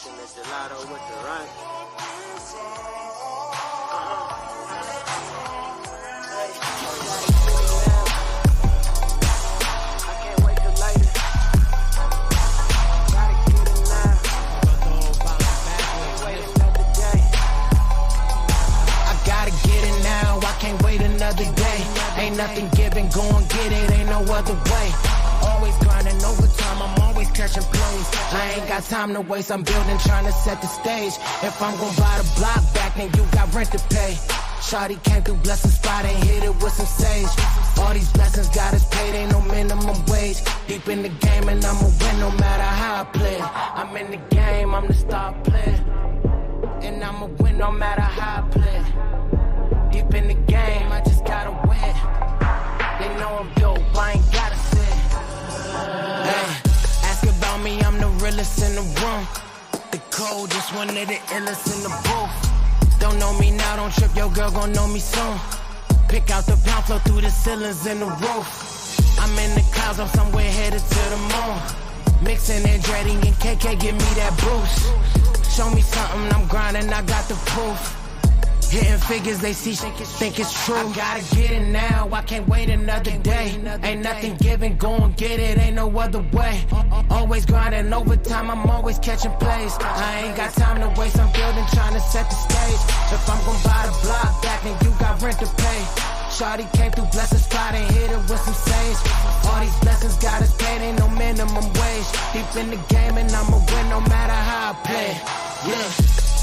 Mixing the gelato with the run. Ain't nothing given, go and get it, ain't no other way. Always grinding overtime, I'm always catching plays. I ain't got time to waste, I'm building, trying to set the stage. If I'm gon' buy the block back, then you got rent to pay. Shawty came through, blessed the spot and hit it with some sage. All these blessings got us paid, ain't no minimum wage. Deep in the game and I'ma win no matter how I play. I'm in the game, I'm the star player. And I'ma win no matter how I play. Deep in the game, I just gotta win. They know I'm dope, I ain't gotta say. Hey, ask about me, I'm the realest in the room. The coldest, one of the illest in the booth. Don't know me now, don't trip, your girl gon' know me soon. Pick out the pound, flow through the ceilings and the roof. I'm in the clouds, I'm somewhere headed to the moon. Mixing and dreading and KK, give me that boost. Show me something, I'm grinding, I got the proof. Hitting figures, they see, think it's true. I gotta get it now, I can't wait another day. Ain't nothing given, go and get it, ain't no other way. Always grinding overtime, I'm always catching plays. I ain't got time to waste, I'm building, trying to set the stage. If I'm gon' buy the block back, then you got rent to pay. Shawty came through, blessed the spot and hit it with some sage. All these blessings got us paid, ain't no minimum wage. Deep in the game and I'ma win no matter how I play. Yeah.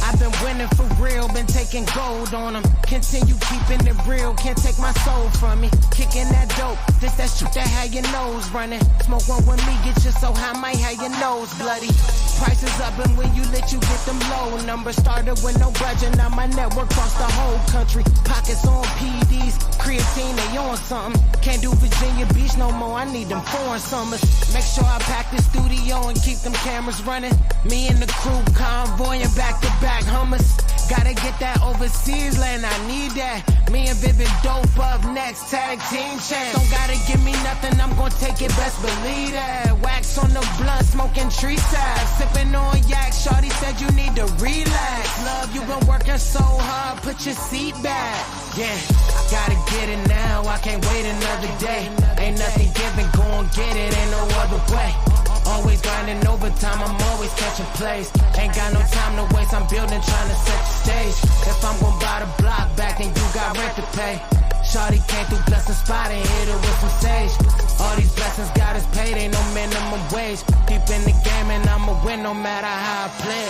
I've been winning for real, been taking gold on them. Continue keeping it real, can't take my soul from me. Kicking that dope, this that shit that had your nose running. Smoke one with me, get you so high, might have your nose bloody. Prices up and when you lit, you get them low numbers. Started with no budget, now my network across the whole country. Pockets on PDs, creatine, they on something. Can't do Virginia Beach no more, I need them foreign summers. Make sure I pack the studio and keep them cameras running. Me and the crew convoying back to back Hummers. Gotta get that overseas land, I need that. Me and Vivid dope up next, tag team champ. Don't gotta give me nothing, I'm gonna take it, best believe that. Wax on the blunt, smoking tree sacks. Sipping on yak, shorty said you need to relax. Love, you been working so hard, put your seat back. Yeah, gotta get it now, I can't wait another day. Ain't nothing given, go and get it, ain't no other way. Always grinding overtime, I'm always catching plays. Ain't got no time to waste, I'm building, trying to set the stage. If I'm gon' buy the block back, then you got rent to pay. Shawty came through, blessed the spot and hit it with some sage. All these blessings got us paid, ain't no minimum wage. Deep in the game and I'ma win no matter how I play.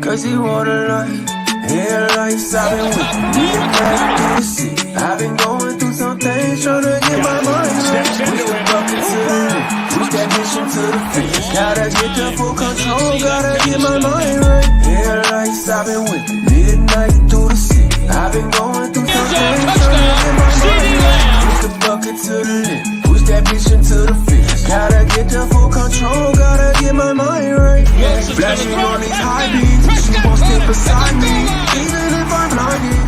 Cause he want a life, hair lights, I've been with me and back to the city. I've been going through some things, trying to get my mind right. Push the bucket to the lip, push that mission to the finish. Gotta get the full control, gotta get my mind right. Hair lights, I've been with midnight through the city. I've been going through some things, trying to get my mind right. Push the bucket to the lip, push that mission to the finish. Gotta get the full control, gotta get my mind right. Flashing on these high beams, she won't stay beside me, even if I'm blinded.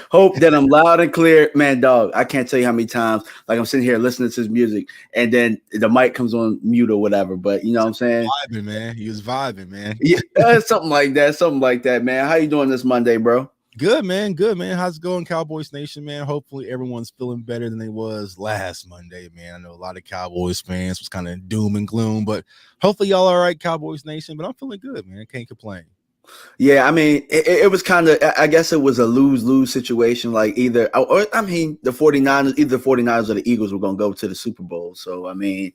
Hope that I'm loud and clear, man. Dog, I can't tell you how many times like I'm sitting here listening to his music, and then the mic comes on mute or whatever. But you know what I'm saying? Vibing, man. He was vibing, man. Yeah, something like that, man. How you doing this Monday, bro? Good, man. Good, man. How's it going, Cowboys Nation, man? Hopefully everyone's feeling better than they was last Monday, man. I know a lot of Cowboys fans was kind of doom and gloom, but hopefully y'all all right, Cowboys Nation. But I'm feeling good, man. Can't complain. Yeah, I mean, it was kind of, I guess it was a lose-lose situation. Like either, or I mean, the 49ers, either the 49ers or the Eagles were going to go to the Super Bowl. So, I mean,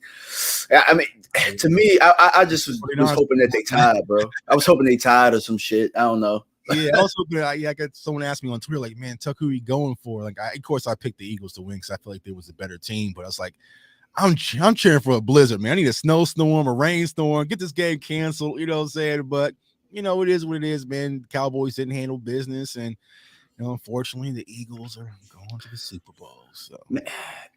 to me, I just was hoping that they tied, bro. I was hoping they tied or some shit. I don't know. Yeah, also, I got someone asked me on Twitter, like, man, Tuck, who are you going for? Like, of course, I picked the Eagles to win because I feel like they was a better team. But I was like, I'm cheering for a blizzard, man. I need a snowstorm, a rainstorm, get this game canceled. You know what I'm saying? But you know, it is what it is, man. Cowboys didn't handle business, and you know, unfortunately, the Eagles are going to the Super Bowl. So,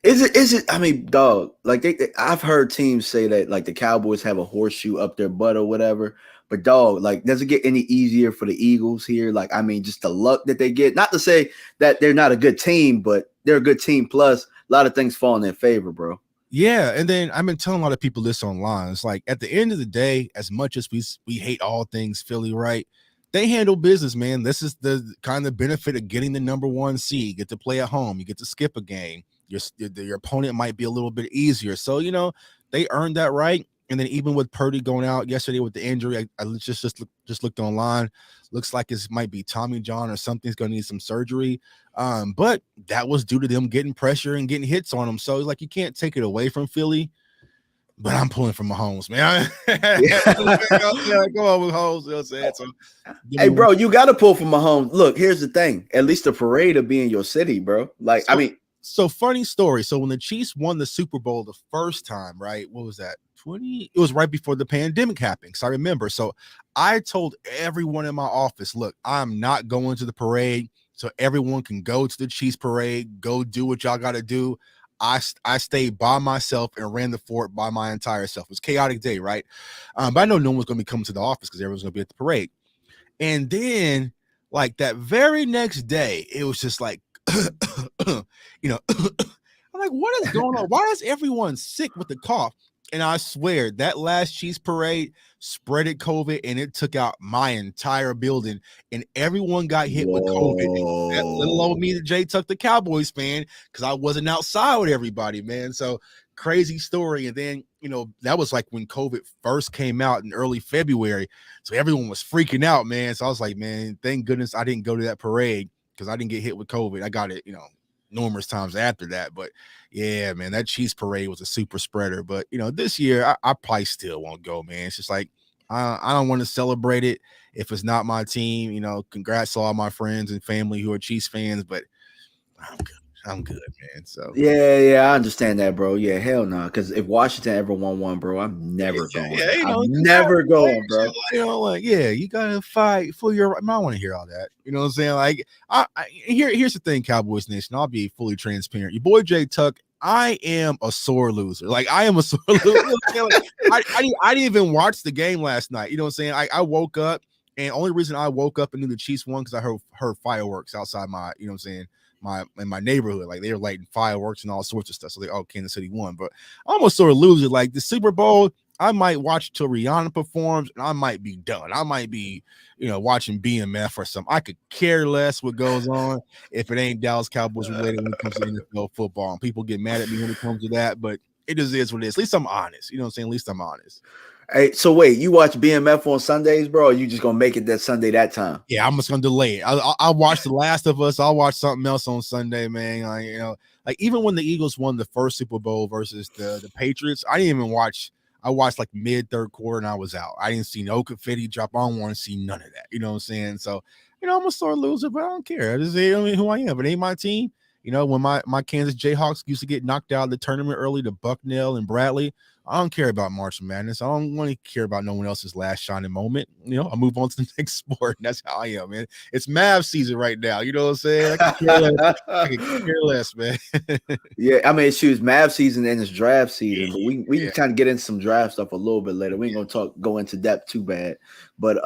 is it? I mean, dog. Like I've heard teams say that like the Cowboys have a horseshoe up their butt or whatever. But dog, like, does it get any easier for the Eagles here? Like, I mean, just the luck that they get. Not to say that they're not a good team, but they're a good team. Plus, a lot of things fall in their favor, bro. Yeah, and then I've been telling a lot of people this online. It's like at the end of the day, as much as we hate all things Philly, right? They handle business, man. This is the kind of benefit of getting the number one seed. You get to play at home. You get to skip a game. Your opponent might be a little bit easier. So, you know, they earned that right. And then even with Purdy going out yesterday with the injury, I just looked online. Looks like it might be Tommy John or something's going to need some surgery. But that was due to them getting pressure and getting hits on them. So it's like you can't take it away from Philly. But I'm pulling from Mahomes, man. Go on with Mahomes. You know what I'm saying? So, hey, bro, you got to pull from Mahomes. Look, here's the thing. At least the parade will be in your city, bro. Like, so, I mean. So funny story. So when the Chiefs won the Super Bowl the first time, right? What was that? It was right before the pandemic happened. So I remember. So I told everyone in my office, look, I'm not going to the parade. So everyone can go to the Chiefs parade, go do what y'all got to do. I stayed by myself and ran the fort by my entire self. It was a chaotic day, right? But I know no one was going to be coming to the office because everyone's going to be at the parade. And then, like that very next day, it was just like, you know, I'm like, what is going on? Why is everyone sick with the cough? And I swear that last Chiefs parade spreaded COVID and it took out my entire building and everyone got hit with COVID. That little old me, the J Tuck, the Cowboys fan, because I wasn't outside with everybody, man. So crazy story. And then, you know, that was like when COVID first came out in early February. So everyone was freaking out, man. So I was like, man, thank goodness I didn't go to that parade because I didn't get hit with COVID. I got it, you know, numerous times after that. But yeah, man, that Chiefs parade was a super spreader. But you know, this year I probably still won't go, man. It's just like I don't want to celebrate it if it's not my team. You know, congrats to all my friends and family who are Chiefs fans, but I'm good, man. So yeah, I understand that, bro. Yeah, hell no. Because if Washington ever won, bro, I'm never going. Yeah, you know, I'm never going, bro. You know, like, yeah, you gotta fight for your. I don't want to hear all that. You know what I'm saying? Like, here's the thing, Cowboys Nation. I'll be fully transparent. Your boy J Tuck. I am a sore loser. Like, I am a sore loser. I didn't even watch the game last night. You know what I'm saying? I woke up, and only reason I woke up and knew the Chiefs won because I heard fireworks outside my. You know what I'm saying? In my neighborhood, like they were lighting fireworks and all sorts of stuff. So Kansas City won, but I'm almost sort of loser. Like the Super Bowl, I might watch till Rihanna performs, and I might be done. I might be, you know, watching BMF or something. I could care less what goes on if it ain't Dallas Cowboys related when it comes to NFL football. And people get mad at me when it comes to that, but it just is what it is. At least I'm honest. You know what I'm saying? At least I'm honest. Hey, so wait, you watch BMF on Sundays, bro? Or you just gonna make it that Sunday that time? Yeah, I'm just gonna delay it. I'll watch The Last of Us. I'll watch something else on Sunday, man. Like, you know, like even when the Eagles won the first Super Bowl versus the Patriots, I didn't even watch. I watched like mid third quarter and I was out. I didn't see no confetti drop. I don't want to see none of that. You know what I'm saying? So, you know, I'm a sore loser, but I don't care. I just say, I mean, who I am. If it ain't my team. You know, when my Kansas Jayhawks used to get knocked out of the tournament early to Bucknell and Bradley, I don't care about March Madness. I don't want to care about no one else's last shining moment. You know, I move on to the next sport. And that's how I am, man. It's Mavs season right now. You know what I'm saying? I can care less, man. Yeah, I mean, shoot, it's Mavs season and it's draft season. But we can kind of get into some draft stuff a little bit later. We ain't gonna go into depth too bad. But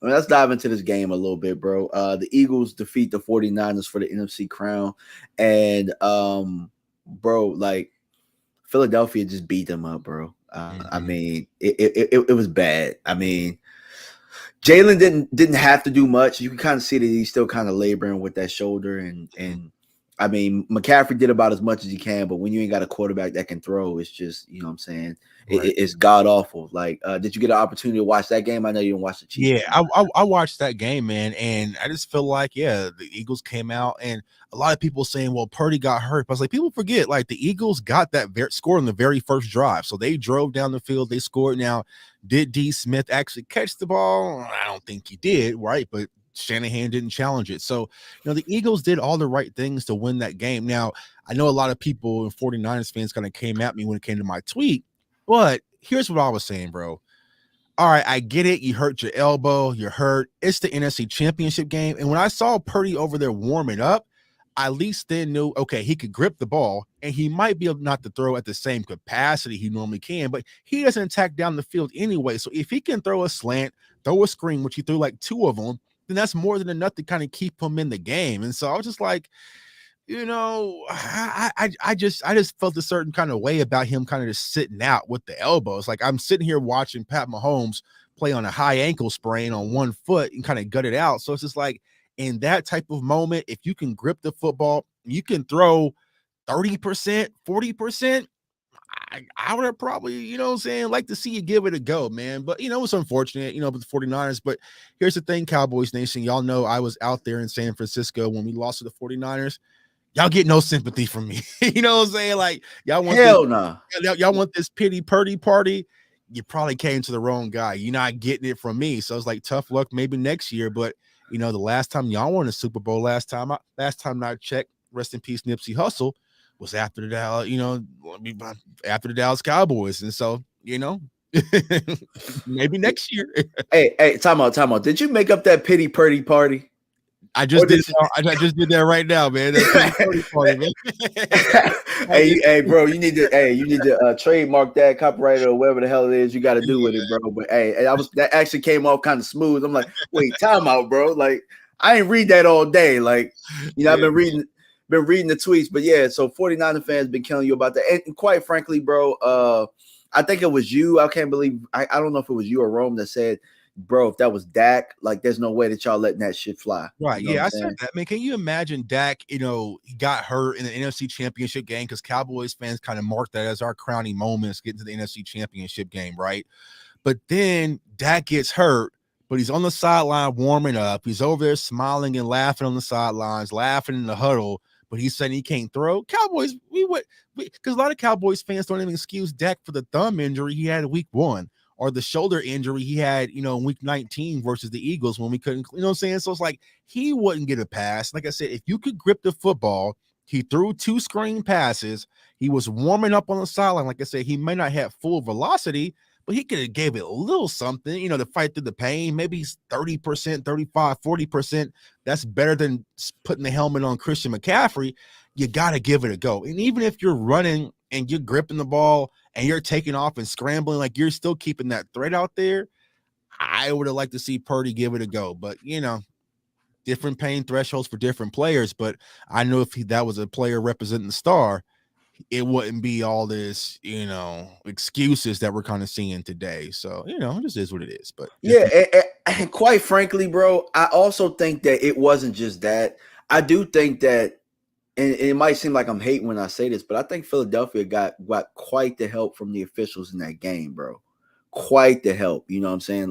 let's dive into this game a little bit, bro. The Eagles defeat the 49ers for the NFC crown. And bro, like Philadelphia just beat them up, bro. I mean, it was bad. I mean, Jalen didn't have to do much. You can kind of see that he's still kind of laboring with that shoulder, and I mean, McCaffrey did about as much as he can, but when you ain't got a quarterback that can throw, it's just, you know what I'm saying? Right. It's god awful. Like, did you get an opportunity to watch that game? I know you didn't watch the Chiefs. Yeah, I watched that game, man, and I just feel like, the Eagles came out, and a lot of people saying, well, Purdy got hurt. But I was like, people forget, like, the Eagles got that score on the very first drive. So they drove down the field, they scored. Now, did D. Smith actually catch the ball? I don't think he did, right? But Shanahan didn't challenge it. So, the Eagles did all the right things to win that game. Now, I know a lot of people and 49ers fans kind of came at me when it came to my tweet, but here's what I was saying, bro. All right, I get it. You hurt your elbow. You're hurt. It's the NFC Championship game. And when I saw Purdy over there warming up, I at least then knew, okay, he could grip the ball, and he might be able not to throw at the same capacity he normally can, but he doesn't attack down the field anyway. So if he can throw a slant, throw a screen, which he threw like 2 of them, then that's more than enough to kind of keep him in the game. And so I was just like, I just felt a certain kind of way about him kind of just sitting out with the elbows. Like, I'm sitting here watching Pat Mahomes play on a high ankle sprain on one foot and kind of gut it out. So it's just like, in that type of moment, if you can grip the football, you can throw 30%, 40%. I would have probably, like to see you give it a go, man. But, it's unfortunate, with the 49ers. But here's the thing, Cowboys Nation. Y'all know I was out there in San Francisco when we lost to the 49ers. Y'all get no sympathy from me. You know what I'm saying? Like, y'all want y'all want this pity Purdy party. You probably came to the wrong guy. You're not getting it from me. So it's like, tough luck maybe next year. But the last time y'all won a Super Bowl, last time I checked, rest in peace, Nipsey Hussle, was after the Dallas Cowboys. And so, maybe next year. Hey, time out. Did you make up that pity Purdy party? I just did that right now, man. That's funny, man. hey, bro, you need to trademark that, copyright it, or whatever the hell it is you got to do with it, bro. But hey, that actually came off kind of smooth. I'm like, wait, time out, bro. Like, I ain't read that all day. Like, I've been reading the tweets, but yeah. So 49er fans been killing you about that, and quite frankly, bro, I think it was you. I can't believe I don't know if it was you or Rome that said, bro, if that was Dak, like, there's no way that y'all letting that shit fly. Right. I said that, man. Can you imagine Dak, he got hurt in the NFC Championship game, because Cowboys fans kind of marked that as our crowning moments getting to the NFC Championship game, right? But then Dak gets hurt, but he's on the sideline warming up. He's over there smiling and laughing on the sidelines, laughing in the huddle, but he's saying he can't throw. Cowboys, because a lot of Cowboys fans don't even excuse Dak for the thumb injury he had in week 1. Or the shoulder injury he had, in week 19 versus the Eagles when we couldn't, what I'm saying? So it's like, he wouldn't get a pass. Like I said, if you could grip the football, he threw 2 screen passes. He was warming up on the sideline. Like I said, he may not have full velocity, but he could have gave it a little something, to fight through the pain. Maybe 30%, 35, 40%. That's better than putting the helmet on Christian McCaffrey. You got to give it a go. And even if you're running and you're gripping the ball and you're taking off and scrambling, like, you're still keeping that threat out there, I would have liked to see Purdy give it a go. But, different pain thresholds for different players. But I know if that was a player representing the star, it wouldn't be all this, excuses that we're kind of seeing today. So, it just is what it is. But yeah, and quite frankly, bro, I also think that it wasn't just that. I do think that, and it might seem like I'm hating when I say this, but I think Philadelphia got quite the help from the officials in that game, bro. Quite the help. You know what I'm saying?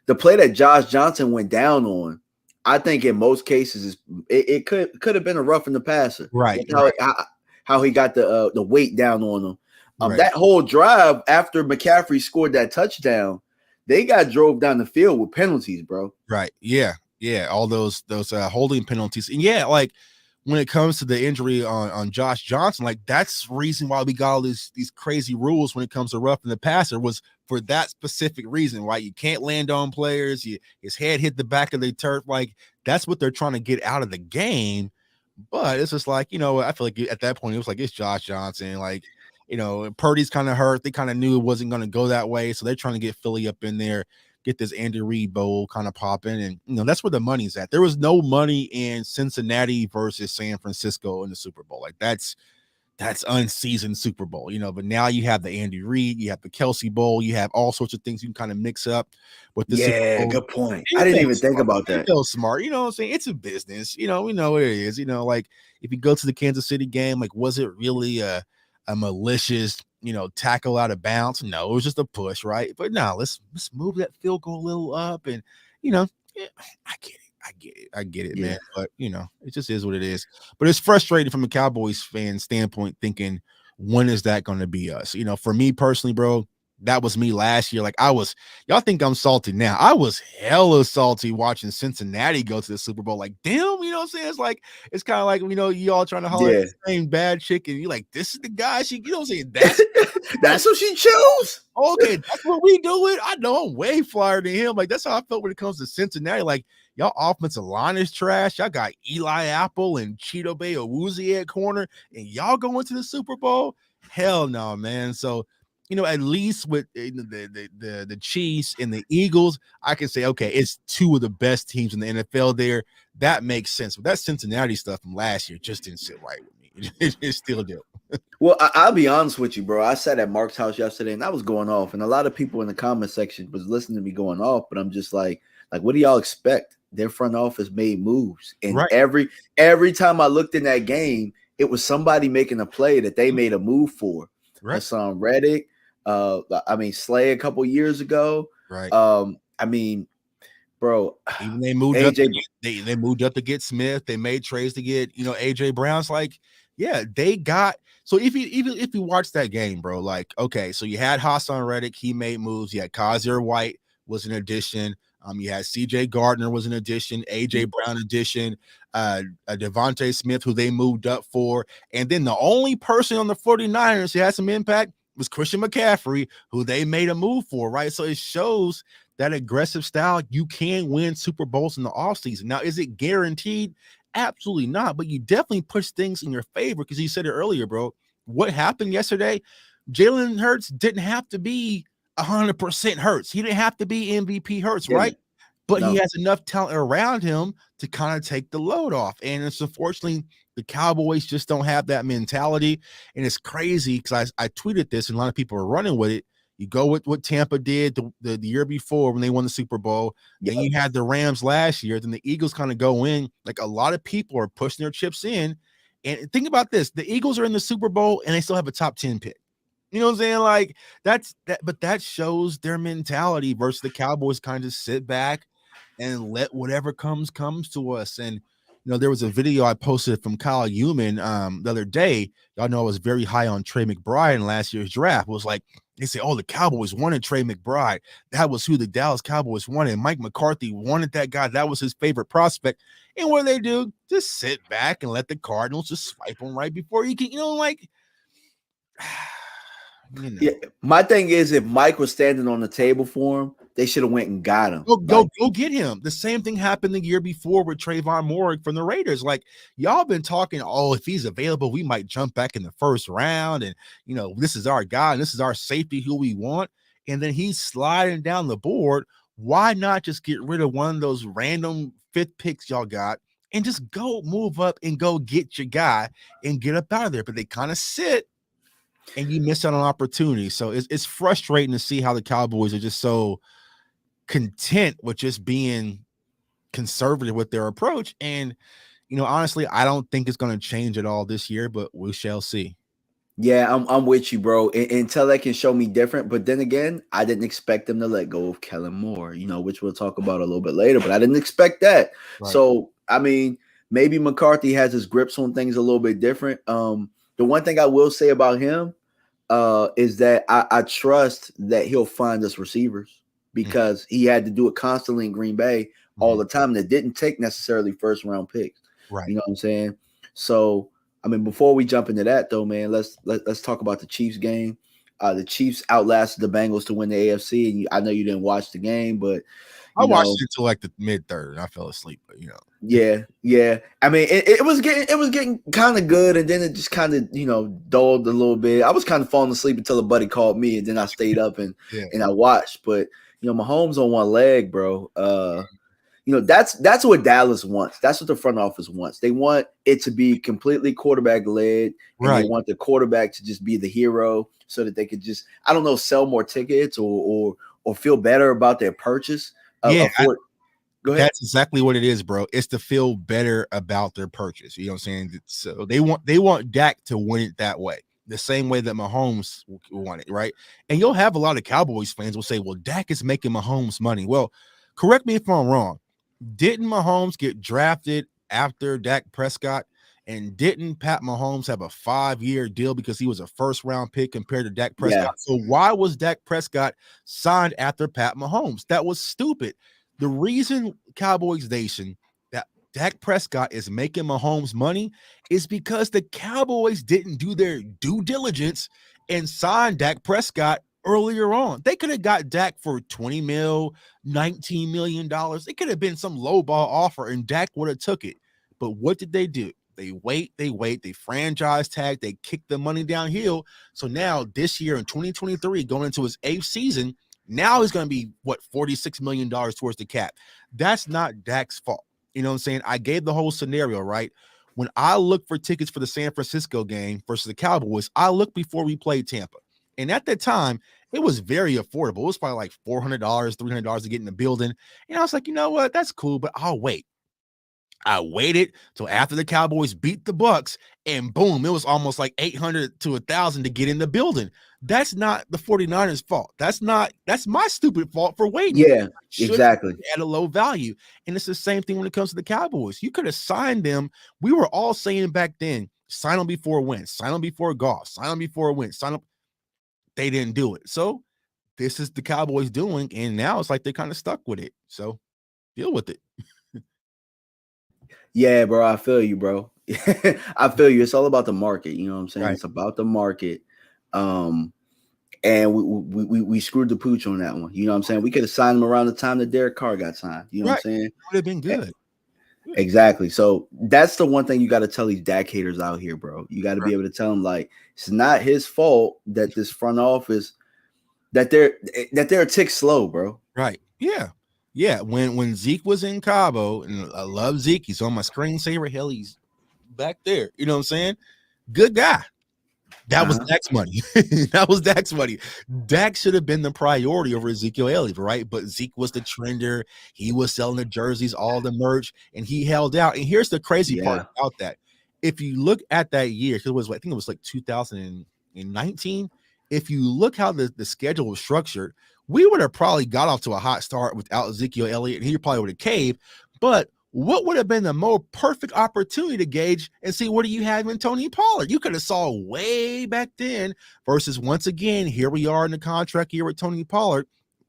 The play that Josh Johnson went down on, I think in most cases it could have been a roughing the passer. Right. How he got the weight down on him. Right. That whole drive after McCaffrey scored that touchdown, they got drove down the field with penalties, bro. Right. Yeah. All those holding penalties. And like, when it comes to the injury on Josh Johnson, like, that's the reason why we got all these crazy rules when it comes to roughing the passer, was for that specific reason, right? You can't land on players. His head hit the back of the turf. Like, that's what they're trying to get out of the game. But it's just like, I feel like at that point, it was like, it's Josh Johnson. Like, Purdy's kind of hurt. They kind of knew it wasn't going to go that way. So they're trying to get Philly up in there, get this Andy Reid Bowl kind of popping. And, that's where the money's at. There was no money in Cincinnati versus San Francisco in the Super Bowl. Like, that's that's unseasoned Super Bowl, but now you have the Andy Reid, you have the Kelsey Bowl, you have all sorts of things you can kind of mix up with the Super Bowl. Good point. I didn't even think about that. It feels smart, you know what I'm saying? It's a business, we know what it is, like if you go to the Kansas City game, like was it really a malicious, tackle out of bounds? No, it was just a push, right? But now let's move that field goal a little up, and I get it, man. But it just is what it is. But it's frustrating from a Cowboys fan standpoint, thinking when is that going to be us? For me personally, bro, that was me last year. Like y'all think I'm salty now. I was hella salty watching Cincinnati go to the Super Bowl. Like, damn, you know what I'm saying? It's kind of like, you all trying to holler at the same bad chick, and you're like, this is the guy she, you know what I'm saying? That's what she chose. Okay, that's what we doing. I know I'm way flyer than him. Like, that's how I felt when it comes to Cincinnati. Like, y'all offensive line is trash. Y'all got Eli Apple and Cheeto Bay Awuzie at corner, and y'all going to the Super Bowl? Hell no, man. So, at least with the Chiefs and the Eagles, I can say, okay, it's two of the best teams in the NFL there. That makes sense. But that Cincinnati stuff from last year just didn't sit right with me. It still do. Well, I'll be honest with you, bro. I sat at Mark's house yesterday, and I was going off, and a lot of people in the comment section was listening to me going off, but I'm just like, what do y'all expect? Their front office made moves, and every time I looked in that game, it was somebody making a play that they made a move for. Right. I saw Reddick. Slay a couple years ago. Right. Bro, even they moved AJ, up. They moved up to get Smith. They made trades to get AJ Brown's. Like, yeah, they got. So if you watch that game, bro, like, okay, so you had Hassan Reddick, he made moves. You had Kazir White was an addition. You had CJ Gardner was an addition, AJ Brown addition, Devontae Smith, who they moved up for. And then the only person on the 49ers who had some impact was Christian McCaffrey, who they made a move for, right? So it shows that aggressive style, you can win Super Bowls in the offseason. Now, is it guaranteed? Absolutely not, but you definitely push things in your favor because you said it earlier, bro. What happened yesterday? Jalen Hurts didn't have to be 100% Hurts. He didn't have to be MVP Hurts, right? But he has enough talent around him to kind of take the load off. And it's unfortunately the Cowboys just don't have that mentality. And it's crazy because I tweeted this and a lot of people are running with it. You go with what Tampa did the year before when they won the Super Bowl. Then you had the Rams last year. Then the Eagles kind of go in. Like a lot of people are pushing their chips in. And think about this. The Eagles are in the Super Bowl and they still have a top 10 pick. You know what I'm saying? Like but that shows their mentality versus the Cowboys kind of sit back and let whatever comes to us. And there was a video I posted from Kyle Human the other day. Y'all know I was very high on Trey McBride in last year's draft. It was like they say, oh, the Cowboys wanted Trey McBride. That was who the Dallas Cowboys wanted. Mike McCarthy wanted that guy. That was his favorite prospect. And what do they do? Just sit back and let the Cardinals just swipe him right before he can, Yeah, my thing is, if Mike was standing on the table for him, they should have went and got him. Go get him. The same thing happened the year before with Trayvon Moore from the Raiders. Like, y'all been talking, if he's available, we might jump back in the first round. And, this is our guy and this is our safety who we want. And then he's sliding down the board. Why not just get rid of one of those random fifth picks y'all got and just go move up and go get your guy and get up out of there? But they kind of sit and you miss out on opportunity. So it's frustrating to see how the Cowboys are just so content with just being conservative with their approach. And, honestly, I don't think it's going to change at all this year, but we shall see. Yeah, I'm with you, bro. Until they can show me different. But then again, I didn't expect them to let go of Kellen Moore, which we'll talk about a little bit later, but I didn't expect that. Right. So, maybe McCarthy has his grips on things a little bit different. The one thing I will say about him is that I trust that he'll find us receivers because he had to do it constantly in Green Bay all the time. That didn't take necessarily first round picks. Right. You know what I'm saying? So, before we jump into that though, man, let's talk about the Chiefs game. The Chiefs outlasted the Bengals to win the AFC. And I know you didn't watch the game, but I watched it until like the mid-third and I fell asleep, but Yeah. It was getting kind of good, and then it just kind of dulled a little bit. I was kind of falling asleep until a buddy called me, and then I stayed up and I watched. But Mahomes on one leg, bro. that's what Dallas wants. That's what the front office wants. They want it to be completely quarterback led, and Right. they want the quarterback to just be the hero, so that they could just, I don't know, sell more tickets or feel better about their purchase. Yeah, Go ahead. that's exactly what it is, bro. It's to feel better about their purchase. You know what I'm saying? So they want Dak to win it that way, the same way that Mahomes won it, right? And you'll have a lot of Cowboys fans will say, well, Dak is making Mahomes money. Well, correct me if I'm wrong. Didn't Mahomes get drafted after Dak Prescott? And didn't Pat Mahomes have a 5-year deal because he was a first-round pick compared to Dak Prescott? Yeah. So why was Dak Prescott signed after Pat Mahomes? That was stupid. The reason, Cowboys Nation, that Dak Prescott is making Mahomes money is because the Cowboys didn't do their due diligence and sign Dak Prescott earlier on. They could have got Dak for $20 million, $19 million. It could have been some lowball offer, and Dak would have took it. But what did they do? They wait, they franchise tag, they kick the money downhill. So now this year in 2023, going into his 8th season, now he's going to be, $46 million towards the cap. That's not Dak's fault. You know what I'm saying? I gave the whole scenario, right? When I look for tickets for the San Francisco game versus the Cowboys, I looked before we played Tampa. And at that time, it was very affordable. It was probably like $400, $300 to get in the building. And I was like, you know what? That's cool, but I'll wait. I waited till after the Cowboys beat the Bucks, and boom, it was almost like $800 to $1,000 to get in the building. That's not the 49ers' fault. That's my stupid fault for waiting. Yeah, exactly. At a low value. And it's the same thing when it comes to the Cowboys. You could have signed them. We were all saying back then, sign them before a win, sign them before a golf, sign them before a win, sign them. They didn't do it. So this is the Cowboys doing, and now it's like they're kind of stuck with it. So deal with it. Yeah, bro, I feel you, bro. I feel you. It's all about the market. You know what I'm saying? Right. It's about the market. And we screwed the pooch on that one. You know what I'm saying? We could have signed him around the time that Derek Carr got signed. You know what I'm saying? Would have been good. Exactly. So that's the one thing you got to tell these Dak haters out here, bro. You got to be able to tell them, like, it's not his fault that this front office, that they're a tick slow, bro. Right. Yeah. Yeah. When Zeke was in Cabo, and I love Zeke, he's on my screensaver. Hell, he's back there. You know what I'm saying? Good guy. That was Dak's money. That was Dak's money. Dak should have been the priority over Ezekiel Elliott, right? But Zeke was the trender. He was selling the jerseys, all the merch, and he held out. And here's the crazy part about that. If you look at that year, it was, I think it was like 2019. If you look how the schedule was structured, we would have probably got off to a hot start without Ezekiel Elliott, and he probably would have caved. But what would have been the more perfect opportunity to gauge and see what do you have in Tony Pollard? You could have saw way back then versus once again, here we are in the contract year with Tony Pollard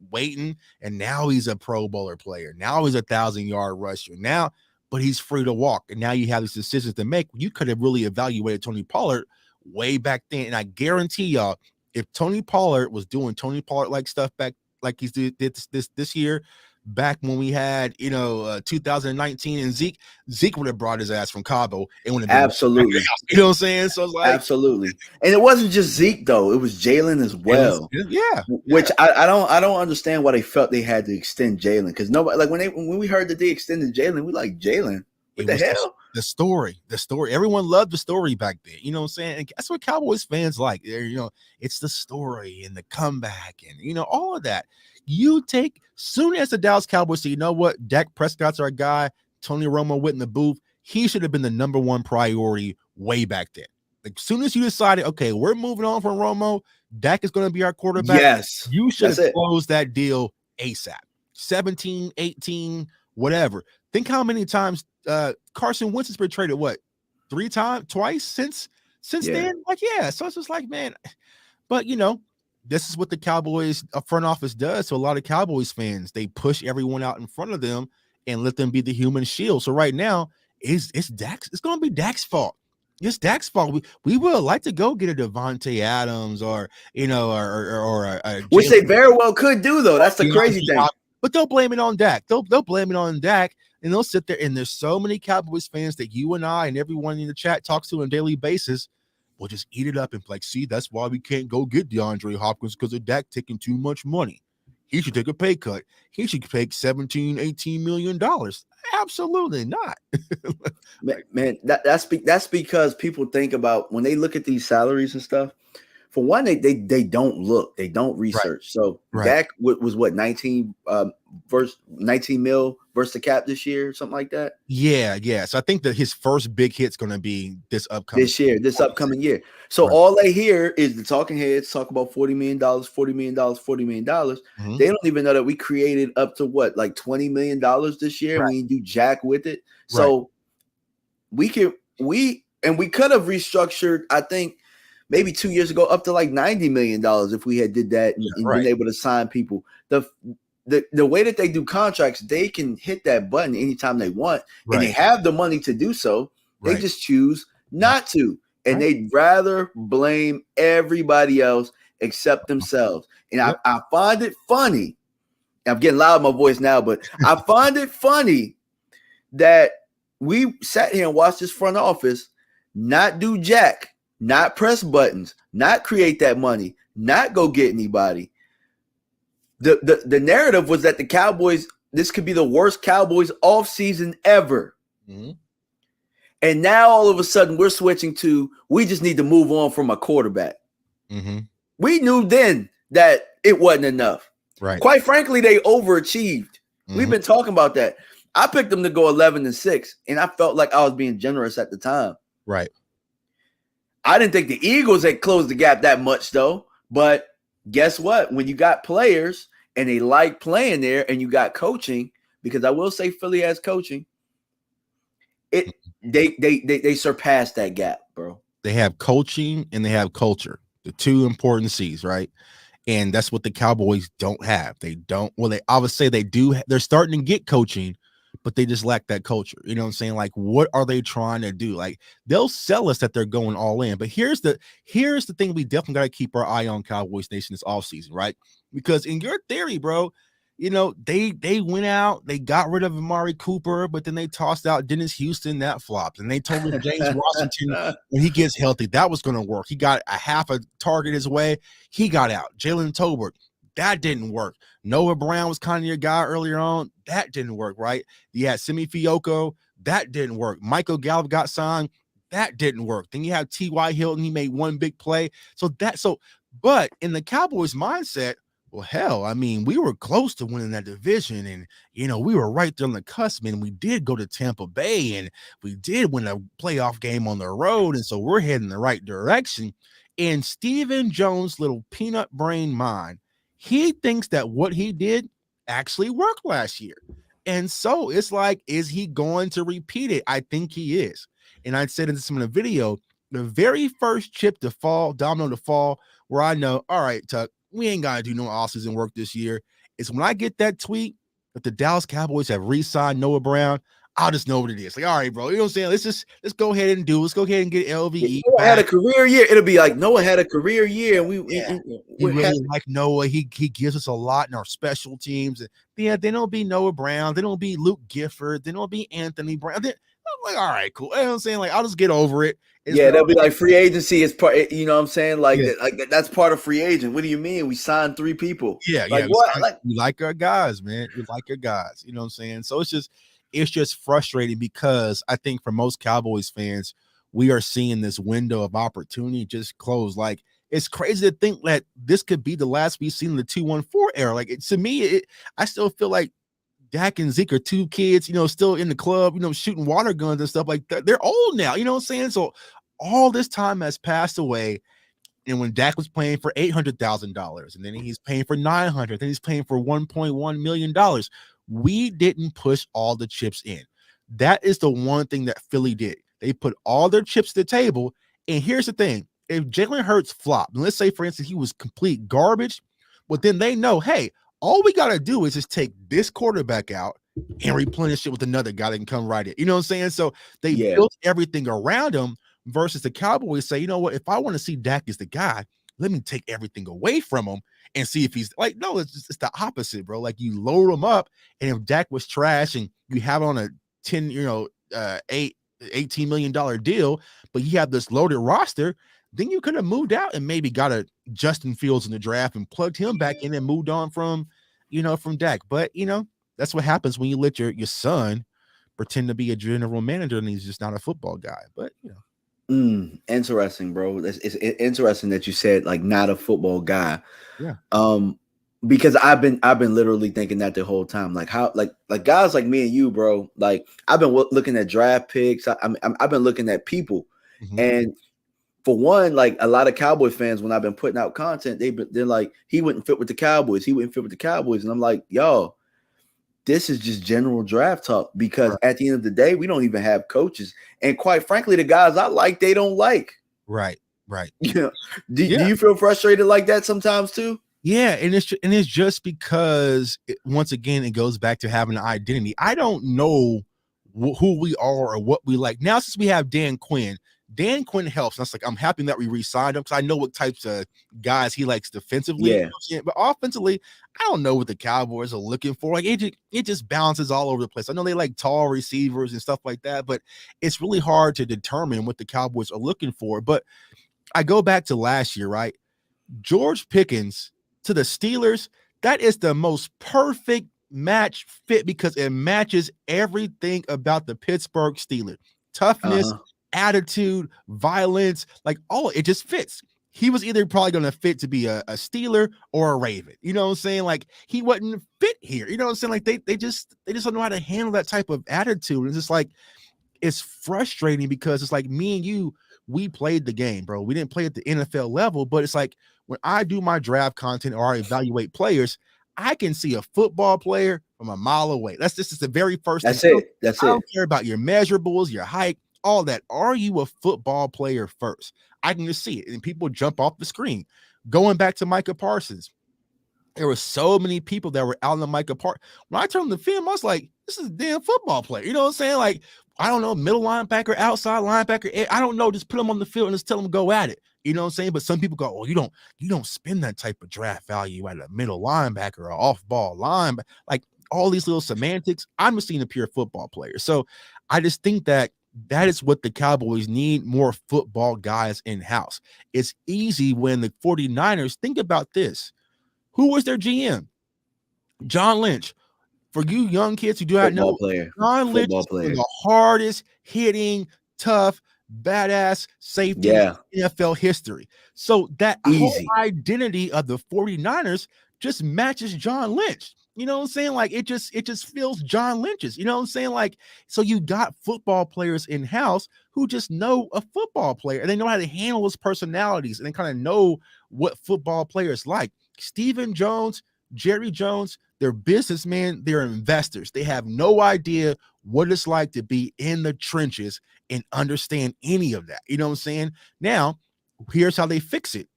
waiting, and now he's a Pro Bowler player. Now he's a 1,000-yard rusher. Now, but he's free to walk. And now you have these decisions to make. You could have really evaluated Tony Pollard way back then. And I guarantee y'all, if Tony Pollard was doing Tony Pollard-like stuff back like he did this year, back when we had, 2019, and Zeke would have brought his ass from Cabo. It would have been absolutely, you know what I'm saying? So it's like absolutely, and it wasn't just Zeke though; it was Jalen as well. Which I don't understand why they felt they had to extend Jalen, because nobody, like, when we heard that they extended Jalen, we like, Jalen, what the hell? The story. Everyone loved the story back then. You know what I'm saying? And that's what Cowboys fans like. It's the story and the comeback and all of that. You take, soon as the Dallas Cowboys say, you know what, Dak Prescott's our guy, Tony Romo went in the booth, he should have been the number one priority way back then. Like, soon as you decided, okay, we're moving on from Romo, Dak is going to be our quarterback. Yes. You should have closed that deal ASAP. 17, 18, whatever. Think how many times Carson Wentz has been traded, twice since then? Like, so it's just like, man, but this is what the Cowboys front office does to a lot of Cowboys fans. They push everyone out in front of them and let them be the human shield. So right now, it's Dak's. It's going to be Dak's fault. It's Dak's fault. We would like to go get a Devontae Adams or which they very well could do, though. That's the crazy thing. But they'll blame it on Dak. They'll blame it on Dak, and they'll sit there. And there's so many Cowboys fans that you and I and everyone in the chat talks to on a daily basis. We'll just eat it up and like, see, that's why we can't go get DeAndre Hopkins, because of Dak taking too much money. he should take a pay cut. He should take $17-18 million. Absolutely not. Man, that's because people think about when they look at these salaries and stuff. For one, they don't look, they don't research. Right. So Dak was what 19 mil versus the cap this year, something like that. Yeah. So I think that his first big hit's going to be this upcoming year. So all they hear is the talking heads talk about $40 million, $40 million, $40 million. Mm-hmm. They don't even know that we created up to what, like $20 million this year, and we didn't do jack with it. So we could have restructured, I think, maybe 2 years ago, up to like $90 million if we had did that and been able to sign people. The way that they do contracts, they can hit that button anytime they want, and they have the money to do so. They just choose not to, and they'd rather blame everybody else except themselves. And I find it funny. I'm getting loud in my voice now, but I find it funny that we sat here and watched this front office not do jack, not press buttons, not create that money, not go get anybody. The narrative was that the Cowboys, this could be the worst Cowboys offseason ever. Mm-hmm. And now all of a sudden we're switching to, we just need to move on from a quarterback. Mm-hmm. We knew then that it wasn't enough. Right. Quite frankly, they overachieved. Mm-hmm. We've been talking about that. I picked them to go 11-6, and I felt like I was being generous at the time. Right. I didn't think the Eagles had closed the gap that much, though. But guess what? When you got players and they like playing there, and you got coaching, because I will say Philly has coaching, they surpassed that gap, bro. They have coaching and they have culture, the two important C's, right? And that's what the Cowboys don't have. They don't. Well, I would say they do. They're starting to get coaching, but they just lack that culture. You know what I'm saying? Like, what are they trying to do? Like, they'll sell us that they're going all in. But here's the thing we definitely got to keep our eye on, Cowboys Nation, this offseason, right? Because in your theory, bro, you know, they went out, they got rid of Amari Cooper, but then they tossed out Dennis Houston, that flopped. And they told him James Washington, when he gets healthy, that was going to work. He got a half a target his way. He got out. Jalen Tolbert, that didn't work. Noah Brown was kind of your guy earlier on. That didn't work, right? You had Simi Fioco. That didn't work. Michael Gallup got signed. That didn't work. Then you have T.Y. Hilton. He made one big play. But in the Cowboys mindset, well, hell, I mean, we were close to winning that division, and, you know, we were right there on the cusp, and we did go to Tampa Bay, and we did win a playoff game on the road, and so we're heading the right direction. And Stephen Jones' little peanut brain mind, he thinks that what he did actually worked last year. And so it's like, is he going to repeat it? I think he is. And I said in some of the video, the very first domino to fall, where I know, all right, Tuck, we ain't got to do no offseason work this year, is when I get that tweet that the Dallas Cowboys have re-signed Noah Brown. I'll just know what it is. Like, all right, bro, you know what I'm saying? Let's go ahead and let's go ahead and get LVE. Noah had a career year. It'll be like Noah had a career year, and we really like Noah. He gives us a lot in our special teams. And yeah, they don't be Noah Brown. They don't be Luke Gifford. They don't be Anthony Brown. I'm like, all right, cool. You know what I'm saying? Like, I'll just get over it. They'll be like free agency is part. You know what I'm saying? Like, that's part of free agent. What do you mean? We signed 3 people. What? We like our guys, man. We like our guys. You know what I'm saying? So it's just frustrating, because I think for most Cowboys fans, we are seeing this window of opportunity just close. Like, it's crazy to think that this could be the last we've seen in the 2-1-4 era. Like, to me, I still feel like Dak and Zeke are 2 kids, you know, still in the club, you know, shooting water guns and stuff like that. They're old now, you know what I'm saying? So all this time has passed away. And when Dak was playing for $800,000, and then he's paying for $900,000, then he's paying for $1.1 million, we didn't push all the chips in. That is the one thing that Philly did. They put all their chips to the table. And here's the thing. If Jalen Hurts flopped, and let's say, for instance, he was complete garbage, well, then they know, hey, all we got to do is just take this quarterback out and replenish it with another guy that can come right in. You know what I'm saying? So they built everything around him, versus the Cowboys say, you know what, if I want to see Dak as the guy, let me take everything away from him and see if he's like, no, it's the opposite, bro. Like, you load him up, and if Dak was trash and you have on a $18 million deal, but you have this loaded roster, then you could have moved out and maybe got a Justin Fields in the draft and plugged him back in and moved on from from Dak. But that's what happens when you let your son pretend to be a general manager and he's just not a football guy. But Interesting, bro. It's interesting that you said like not a football guy. Yeah. Because I've been literally thinking that the whole time, like how like guys like me and you, bro. Like I've been looking at draft picks. I've been looking at people, and for one, like a lot of Cowboy fans, when I've been putting out content, they're like, he wouldn't fit with the Cowboys. He wouldn't fit with the Cowboys, and I'm like, yo, this is just general draft talk because at the end of the day, we don't even have coaches, and quite frankly, the guys I like, they don't like. Right. Do you feel frustrated like that sometimes too? Yeah, and it's just because once again it goes back to having an identity. I don't know who we are or what we like now since we have Dan Quinn. Dan Quinn helps. And I'm happy that we re-signed him because I know what types of guys he likes defensively. Yeah. But offensively, I don't know what the Cowboys are looking for. Like it just bounces all over the place. I know they like tall receivers and stuff like that, but it's really hard to determine what the Cowboys are looking for. But I go back to last year, right? George Pickens to the Steelers, that is the most perfect match fit because it matches everything about the Pittsburgh Steelers. Toughness, attitude, violence, like all it just fits. He was either probably going to fit to be a Steeler or a Raven. You know what I'm saying? Like he wouldn't fit here. You know what I'm saying? Like they just don't know how to handle that type of attitude. It's just like it's frustrating because it's like me and you, we played the game, bro. We didn't play at the NFL level, but it's like when I do my draft content or I evaluate players, I can see a football player from a mile away. That's just the very first thing. That's I don't care about your measurables, your height, all that. Are you a football player first? I can just see it. And people jump off the screen. Going back to Micah Parsons, there were so many people that were out on the Micah Parsons. When I turned the film, I was like, this is a damn football player. You know what I'm saying? Like, I don't know, middle linebacker, outside linebacker. I don't know. Just put them on the field and just tell them go at it. You know what I'm saying? But some people go, oh, you don't spend that type of draft value at a middle linebacker or off-ball line. Like all these little semantics. I'm just seeing a pure football player. So I just think that is what the Cowboys need, more football guys in-house. It's easy when the 49ers, think about this. Who was their GM? John Lynch. For you young kids who do not know, John Lynch is the hardest hitting, tough, badass safety in NFL history. So that whole identity of the 49ers just matches John Lynch. You know what I'm saying? Like it just feels John Lynch's. You know what I'm saying? Like, so you got football players in-house who just know a football player and they know how to handle his personalities and they kind of know what football players like. Stephen Jones, Jerry Jones, they're businessmen, they're investors. They have no idea what it's like to be in the trenches and understand any of that. You know what I'm saying? Now, here's how they fix it.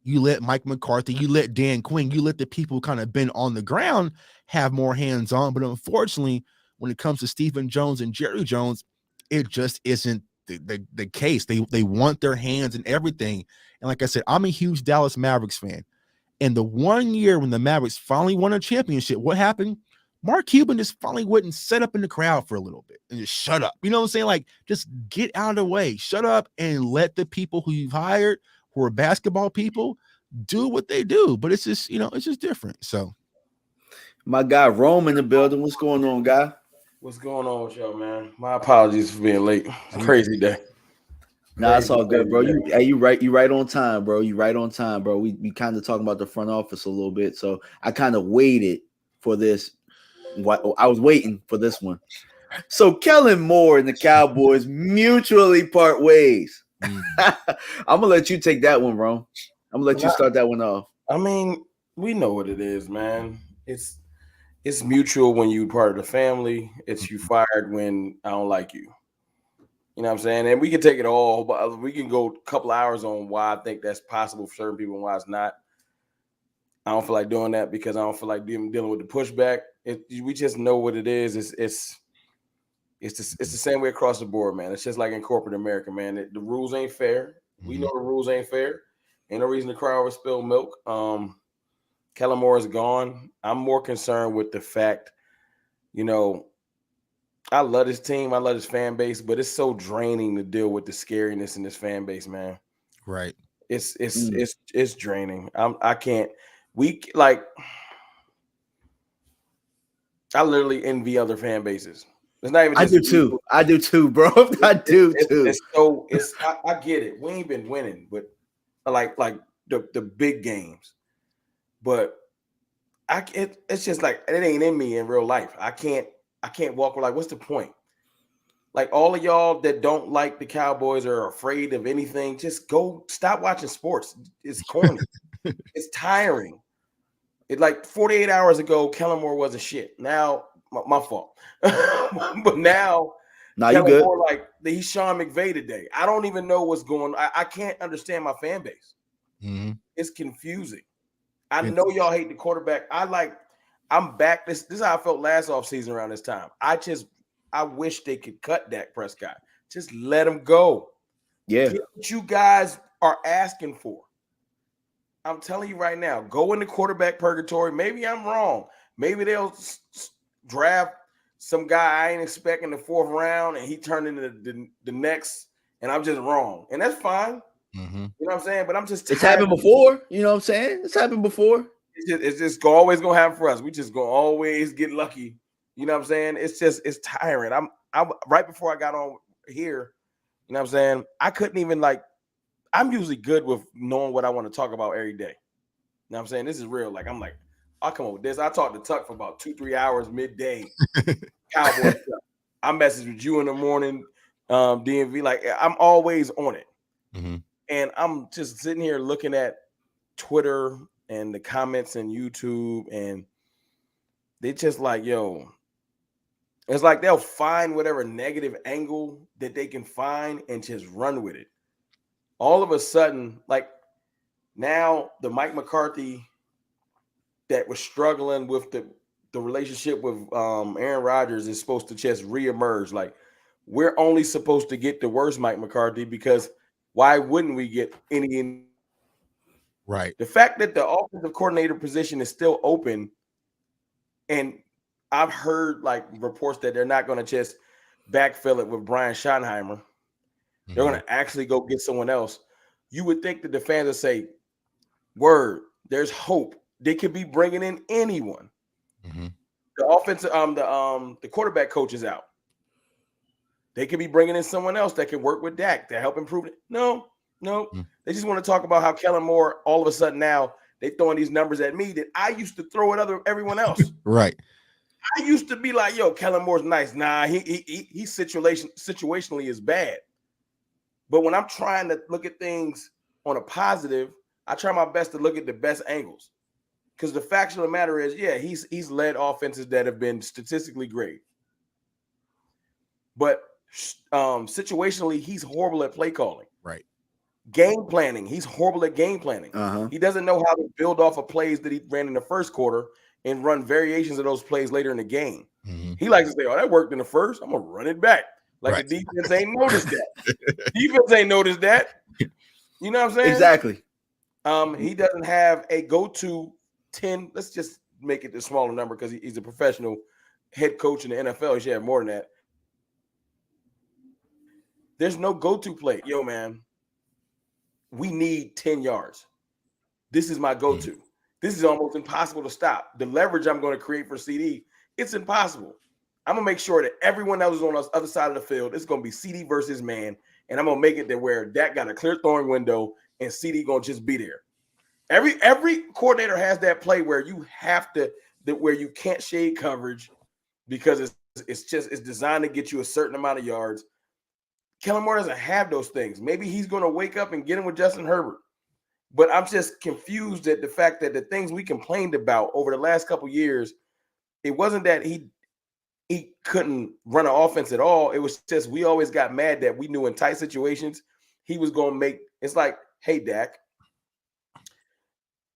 You let Mike McCarthy, you let Dan Quinn, you let the people kind of been on the ground have more hands-on. But unfortunately, when it comes to Stephen Jones and Jerry Jones, it just isn't the case. They want their hands in everything. And like I said, I'm a huge Dallas Mavericks fan. And the 1 year when the Mavericks finally won a championship, what happened? Mark Cuban just finally wouldn't sit up in the crowd for a little bit and just shut up. You know what I'm saying? Like, just get out of the way. Shut up and let the people who you've hired, who are basketball people, do what they do. But it's just, it's just different. So, my guy Rome in the building. What's going on, guy? What's going on with y'all, man? My apologies for being late. Crazy day. Nah, it's all good, bro. You right on time, bro. You right on time, bro. We kind of talking about the front office a little bit, so I kind of waited for this. I was waiting for this one. So Kellen Moore and the Cowboys mutually part ways. I'm gonna let you take that one, bro. I'm gonna let you start that one off. I mean, we know what it is, man. It's mutual when you're part of the family. It's you fired when I don't like you. You know what I'm saying? And we can take it all, but we can go a couple hours on why I think that's possible for certain people and why it's not. I don't feel like doing that because I don't feel like dealing with the pushback. We just know what it is. It's the same way across the board, man. It's just like in corporate America, man. The rules ain't fair. We know the rules ain't fair. Ain't no reason to cry over spilled milk. Kellen Moore is gone. I'm more concerned with the fact, I love his team. I love his fan base, but it's so draining to deal with the scariness in this fan base, man. Right. It's draining. I can't. I literally envy other fan bases. It's not even. I Just do too. I do too, bro. I do too. I get it. We ain't been winning, but like the big games, but it's just like it ain't in me in real life. I can't walk. Like, what's the point? Like, all of y'all that don't like the Cowboys or are afraid of anything, just go stop watching sports. It's corny. It's tiring. It like 48 hours ago, Kellen Moore wasn't shit. Now, my fault. But now, Nah, you good. Moore, like, he's Sean McVay today. I don't even know what's going on. I can't understand my fan base. Mm-hmm. It's confusing. I know y'all hate the quarterback. I'm back. This is how I felt last offseason around this time. I wish they could cut Dak Prescott. Just let him go. Yeah. Get what you guys are asking for. I'm telling you right now, go into quarterback purgatory. Maybe I'm wrong. Maybe they'll draft some guy I ain't expecting the 4th round, and he turned into the next, and I'm just wrong. And that's fine. Mm-hmm. You know what I'm saying? But I'm just It's happened before. You know what I'm saying? It's happened before. It's just always gonna happen for us. We just gonna always get lucky. You know what I'm saying? It's tiring. I'm right before I got on here. You know what I'm saying? I couldn't even I'm usually good with knowing what I want to talk about every day. You know what I'm saying? This is real. Like, I'm like, I'll come up with this. I talked to Tuck for about 2-3 hours midday. Cowboys stuff. I message with you in the morning, DMV. Like, I'm always on it. Mm-hmm. And I'm just sitting here looking at Twitter and the comments and YouTube, and they just like, yo, it's like they'll find whatever negative angle that they can find and just run with it. All of a sudden, like, now the Mike McCarthy that was struggling with the relationship with Aaron Rodgers is supposed to just reemerge. Like, we're only supposed to get the worst Mike McCarthy, because why wouldn't we get any? Right. The fact that the offensive coordinator position is still open, and I've heard like reports that they're not going to just backfill it with Brian Schottenheimer. They're going to actually go get someone else. You would think that the fans would say, word, there's hope. They could be bringing in anyone. Mm-hmm. The offensive, the quarterback coach is out. They could be bringing in someone else that can work with Dak to help improve it. No. Mm-hmm. They just want to talk about how Kellen Moore, all of a sudden now, they throwing these numbers at me that I used to throw at everyone else. Right. I used to be like, yo, Kellen Moore's nice. Nah, he situationally is bad. But when I'm trying to look at things on a positive, I try my best to look at the best angles. Because the fact of the matter is, yeah, he's led offenses that have been statistically great. But situationally, he's horrible at play calling. Right. Game planning, he's horrible at game planning. Uh-huh. He doesn't know how to build off of plays that he ran in the first quarter and run variations of those plays later in the game. Mm-hmm. He likes to say, oh, that worked in the first, I'm going to run it back. Like, right. The defense ain't noticed that. Defense ain't noticed that. You know what I'm saying? Exactly. He doesn't have a go-to 10. Let's just make it the smaller number, because he's a professional head coach in the NFL. He should have more than that. There's no go-to play. Yo, man, we need 10 yards. This is my go-to. Mm-hmm. This is almost impossible to stop. The leverage I'm going to create for CD, it's impossible. I'm going to make sure that everyone that was on the other side of the field, it's going to be CD versus man, and I'm going to make it to where Dak got a clear throwing window and CD going to just be there. Every coordinator has that play where you have to, where you can't shade coverage because it's designed to get you a certain amount of yards. Kellen Moore doesn't have those things. Maybe he's going to wake up and get him with Justin Herbert. But I'm just confused at the fact that the things we complained about over the last couple of years, it wasn't that he couldn't run an offense at all. It was just we always got mad that we knew in tight situations he was going to make – it's like, hey, Dak,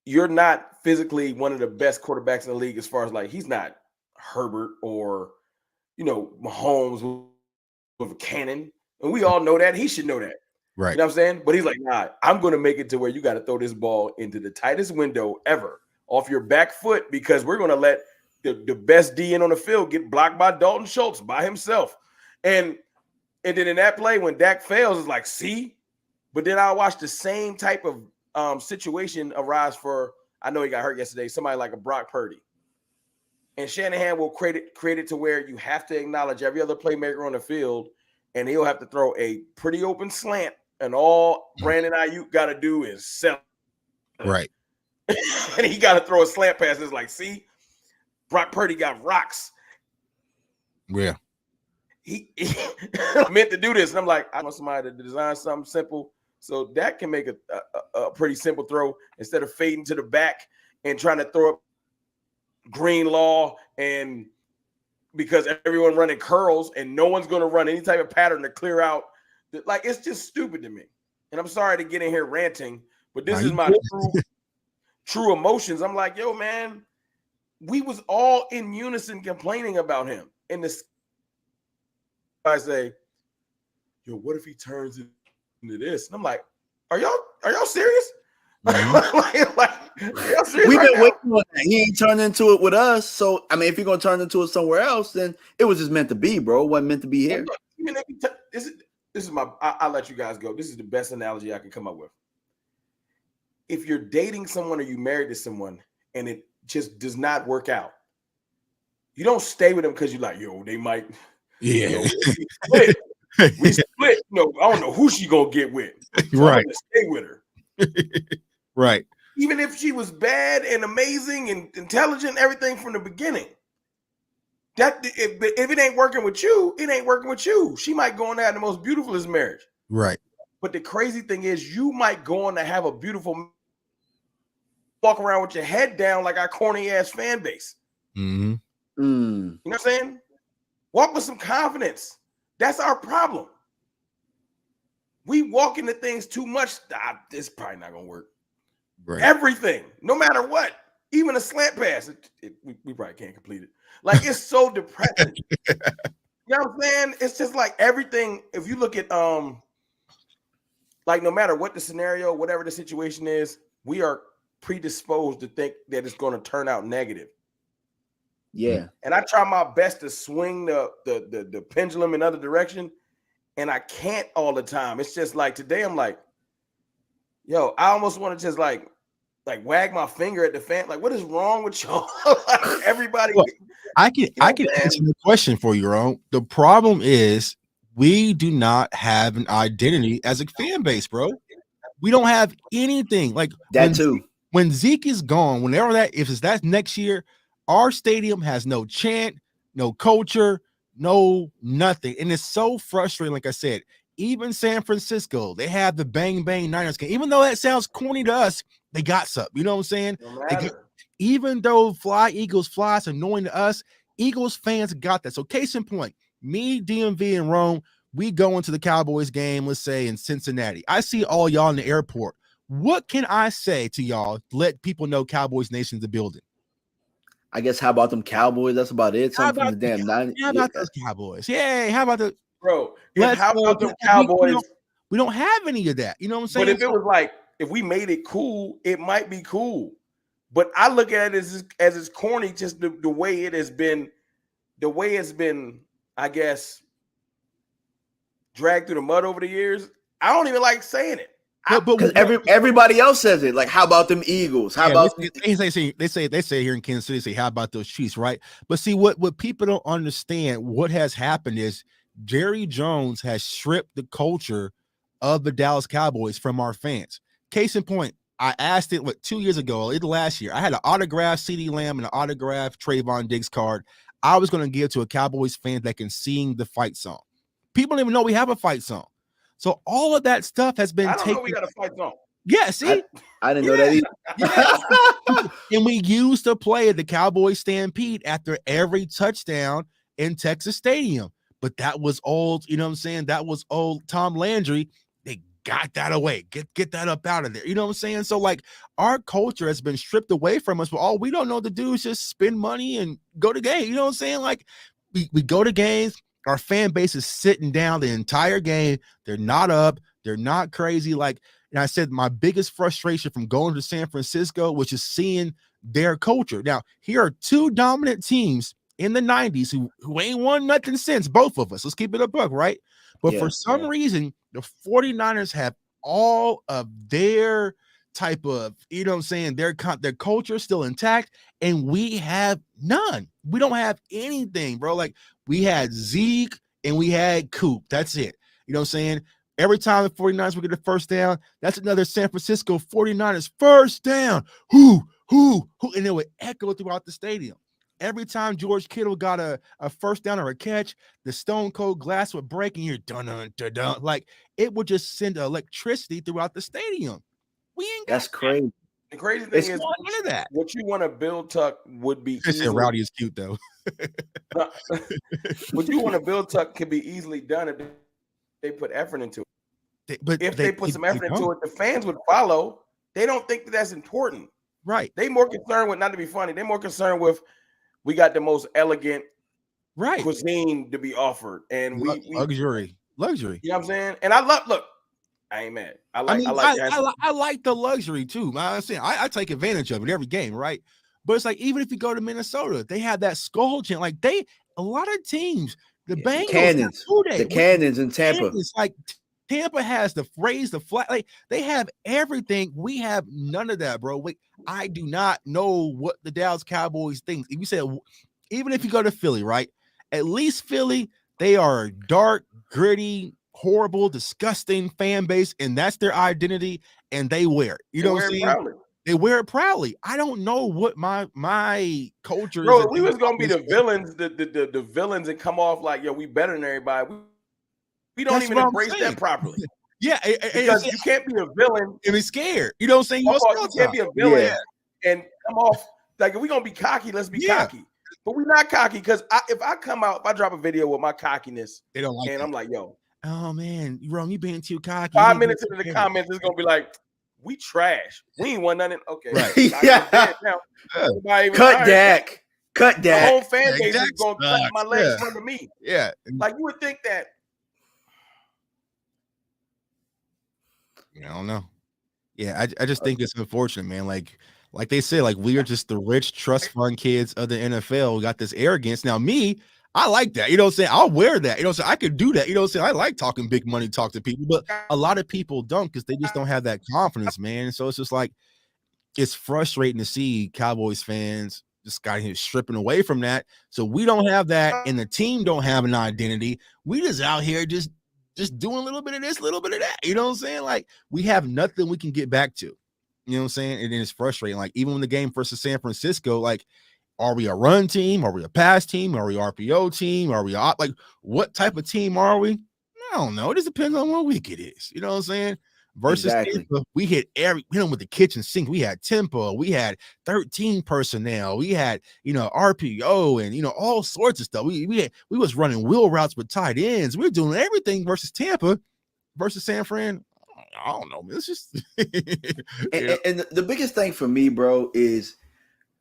you're not physically one of the best quarterbacks in the league as far as, like, he's not Herbert or, you know, Mahomes with a cannon. And we all know that. He should know that. Right. You know what I'm saying? But he's like, nah, I'm going to make it to where you got to throw this ball into the tightest window ever off your back foot, because we're going to let the best DN on the field get blocked by Dalton Schultz by himself. And then in that play, when Dak fails, it's like, see? But then I watched the same type of situation arise for, I know he got hurt yesterday, somebody like a Brock Purdy. And Shanahan will create it to where you have to acknowledge every other playmaker on the field, and he'll have to throw a pretty open slant, and all Brandon Ayuk got to do is sell. Right. And he got to throw a slant pass. It's like, see, Brock Purdy got rocks. Yeah. He meant to do this. And I'm like, I want somebody to design something simple so Dak can make a pretty simple throw instead of fading to the back and trying to throw up Greenlaw, and because everyone running curls and no one's going to run any type of pattern to clear out. Like, it's just stupid to me. And I'm sorry to get in here ranting, but this is my true emotions. I'm like, yo, man, we was all in unison complaining about him. And I say, yo, what if he turns into this? And I'm like, are y'all serious? Mm-hmm. We've been waiting on that. He ain't turned into it with us. So I mean, if you're gonna turn into it somewhere else, then it was just meant to be, bro. It wasn't meant to be here. This is my. I'll let you guys go. This is the best analogy I can come up with. If you're dating someone or you married to someone and it just does not work out, you don't stay with them because you're like, yo, they might. Yeah. You know, we split. No, I don't know who she gonna get with. So right. I'm gonna stay with her. Right. Even if she was bad and amazing and intelligent, everything from the beginning. That if it ain't working with you, it ain't working with you. She might go on to have the most beautifulest marriage. Right. But the crazy thing is, you might go on to have a beautiful, walk around with your head down like our corny ass fan base. Mm-hmm. You know what I'm saying? Walk with some confidence. That's our problem. We walk into things too much. This probably not gonna work. Right. Everything, no matter what, even a slant pass, we probably can't complete it. Like, it's so depressing. You know what I'm saying? It's just like everything. If you look at like, no matter what the scenario, whatever the situation is, we are predisposed to think that it's going to turn out negative. Yeah. And I try my best to swing the pendulum in other direction, and I can't all the time. It's just like today, I'm like, yo, I almost want to just like wag my finger at the fan. Like, what is wrong with y'all? Like, everybody. Well, I can answer the question for you, Ron. The problem is we do not have an identity as a fan base, bro. We don't have anything. Like that too. When Zeke is gone, whenever if it's that next year, our stadium has no chant, no culture, no nothing. And it's so frustrating. Like I said, even San Francisco, they have the Bang Bang Niners game. Even though that sounds corny to us, they got something. You know what I'm saying? Even though Fly Eagles fly is annoying to us, Eagles fans got that. So case in point, me, DMV, and Rome, we go into the Cowboys game, let's say in Cincinnati. I see all y'all in the airport. What can I say to y'all to let people know Cowboys Nation's the building? I guess, how about them Cowboys? That's about it. Something from the damn 90s. How about those Cowboys? Yay. How about the bro? How about them Cowboys? We don't have any of that. You know what I'm saying? But if it was like, if we made it cool, it might be cool. But I look at it as it's corny, just the way it has been, I guess, dragged through the mud over the years. I don't even like saying it. Because everybody else says it. Like, how about them Eagles? How about they say here in Kansas City, say, how about those Chiefs, right? But see, what people don't understand, what has happened is Jerry Jones has stripped the culture of the Dallas Cowboys from our fans. Case in point, I asked it 2 years ago, last year. I had an autographed CeeDee Lamb and an autographed Trayvon Diggs card I was going to give to a Cowboys fan that can sing the fight song. People don't even know we have a fight song. So all of that stuff has been taken. I don't know we got a fight song. Yeah, see? I didn't know that either. And we used to play the Cowboys Stampede after every touchdown in Texas Stadium. But that was old, you know what I'm saying? That was old Tom Landry. They got that away. Get that up out of there. You know what I'm saying? So, like, our culture has been stripped away from us, but all we don't know to do is just spend money and go to games. You know what I'm saying? Like, we go to games. Our fan base is sitting down the entire game. They're not up. They're not crazy. Like, and I said, my biggest frustration from going to San Francisco was just seeing their culture. Now, here are two dominant teams in the 90s who ain't won nothing since, both of us. Let's keep it a buck, right? But for some reason, the 49ers have all of their type of, you know what I'm saying, their culture still intact, and we have none. We don't have anything, bro. Like, we had Zeke and we had Coop. That's it. You know what I'm saying? Every time the 49ers would get a first down, that's another San Francisco 49ers first down. Who? And it would echo throughout the stadium. Every time George Kittle got a first down or a catch, the stone cold glass would break and you're dun. Like, it would just send electricity throughout the stadium. We ain't got That's crazy. The crazy thing is, none of that. what you want to build, Tuck, would be I said Rowdy is cute, though. What you want to build, Tuck, can be easily done if they put effort into it. But if they put some effort into it, the fans would follow. They don't think that that's important. Right. They more concerned with, not to be funny, they're more concerned with, we got the most elegant cuisine to be offered. And we luxury. You know what I'm saying? And I ain't mad. I like the luxury too. I take advantage of it every game, right? But it's like, even if you go to Minnesota, they have that skull chant. Like, a lot of teams, the Bengals, the Cannons in Tampa. It's like Tampa has the phrase, the flag. Like, they have everything. We have none of that, bro. I do not know what the Dallas Cowboys think. If you said, even if you go to Philly, right? At least Philly, they are dark, gritty, horrible, disgusting fan base, and that's their identity, and they wear it. You know what I'm saying? They wear it proudly. I don't know what my culture is. Bro, we was gonna be the villains, the villains, and come off like, yo, we better than everybody. We don't even embrace that properly. Yeah, because you can't be a villain and be scared. You know what I'm saying? You can't be a villain and come off like, if we're gonna be cocky, let's be cocky. But we're not cocky, because if I drop a video with my cockiness, they don't like it. I'm like, yo, oh man, you being too cocky. 5 minutes into the comments, it's gonna be like, we trash. We ain't won nothing. Okay. Right. Cut Dak. The whole fan base is gonna cut my legs in front of me. Yeah. Like, you would think that. I don't know. Yeah, I just think it's unfortunate, man. Like they say, like, we are just the rich trust fund kids of the NFL. We got this arrogance. Now, I like that. You know what I'm saying? I'll wear that. You know what I'm saying? I could do that. You know what I'm saying? I like talking big money, talk to people, but a lot of people don't, because they just don't have that confidence, man. So it's just like, it's frustrating to see Cowboys fans just got here stripping away from that. So we don't have that, and the team don't have an identity. We just out here just doing a little bit of this, a little bit of that. You know what I'm saying? Like, we have nothing we can get back to. You know what I'm saying? And it's frustrating. Like, even when the game versus San Francisco, like, are we a run team? Are we a pass team? Are we RPO team? Are we like, what type of team are we? I don't know. It just depends on what week it is. You know what I'm saying? Versus Tampa, we hit them with the kitchen sink. We had tempo. We had 13 personnel. We had, RPO and, all sorts of stuff. We was running wheel routes with tight ends. We were doing everything versus Tampa. Versus San Fran, I don't know. It's just and the biggest thing for me, bro, is,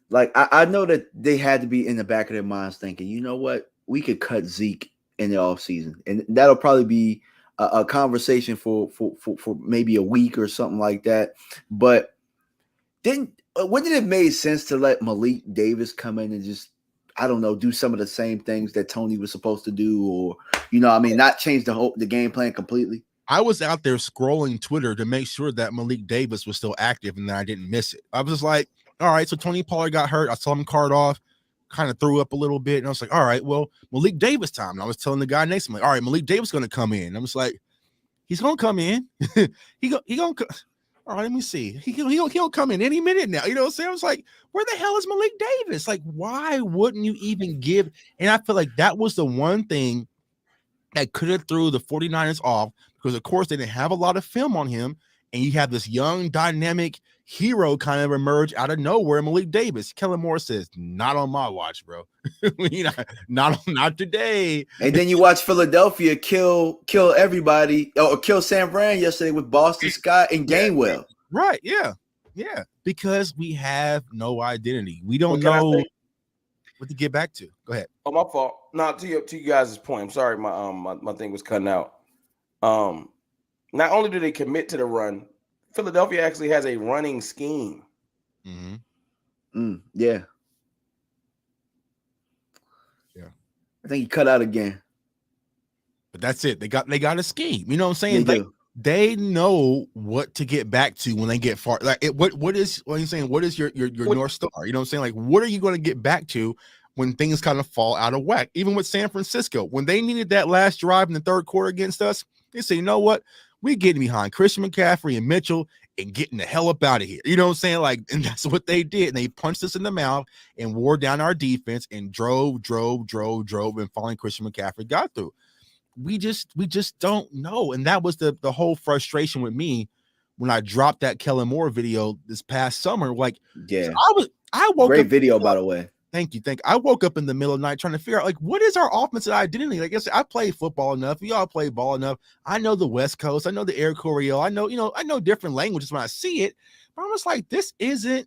like, I know that they had to be in the back of their minds thinking, you know what, we could cut Zeke in the offseason. And that'll probably be a conversation for maybe a week or something like that. But wouldn't it have made sense to let Malik Davis come in and just, I don't know, do some of the same things that Tony was supposed to do, or, not change the game plan completely? I was out there scrolling Twitter to make sure that Malik Davis was still active and that I didn't miss it. I was just like, all right, so Tony Pollard got hurt. I saw him cart off, kind of threw up a little bit. And I was like, all right, well, Malik Davis time. And I was telling the guy next to me, all right, Malik Davis going to come in. I'm just like, he's going to come in. he going to, all right, let me see. He'll come in any minute now. You know what I'm saying? I was like, where the hell is Malik Davis? Like, why wouldn't you even give? And I feel like that was the one thing that could have threw the 49ers off, because, of course, they didn't have a lot of film on him. And you have this young, dynamic hero kind of emerge out of nowhere, Malik Davis. Kellen Moore says, not on my watch, bro. not today. And then you watch Philadelphia kill everybody, or kill San Fran yesterday with Boston Scott and Gainwell. Right, yeah. Because we have no identity. We don't know what to get back to. Go ahead. Oh, my fault. No, to you guys' point. I'm sorry, my thing was cutting out. Not only do they commit to the run, Philadelphia actually has a running scheme. Mm-hmm. Yeah. I think he cut out again. But that's it. They got a scheme. You know what I'm saying? They know what to get back to when they get far. Like, what are you saying? What is your North Star? You know what I'm saying? Like, what are you going to get back to when things kind of fall out of whack. Even with San Francisco, when they needed that last drive in the third quarter against us, they say, you know what? We getting behind Christian McCaffrey and Mitchell and getting the hell up out of here. You know what I'm saying? Like, and that's what they did. And they punched us in the mouth and wore down our defense and drove. And finally Christian McCaffrey got through. We just don't know. And that was the whole frustration with me when I dropped that Kellen Moore video this past summer. Like, yeah, I woke great up video, by the way. Thank you. I woke up in the middle of the night trying to figure out, like, what is our offensive identity? Like I said, I play football enough. We all play ball enough. I know the West Coast. I know the Air Coryell. I know different languages when I see it. But I'm just like, this isn't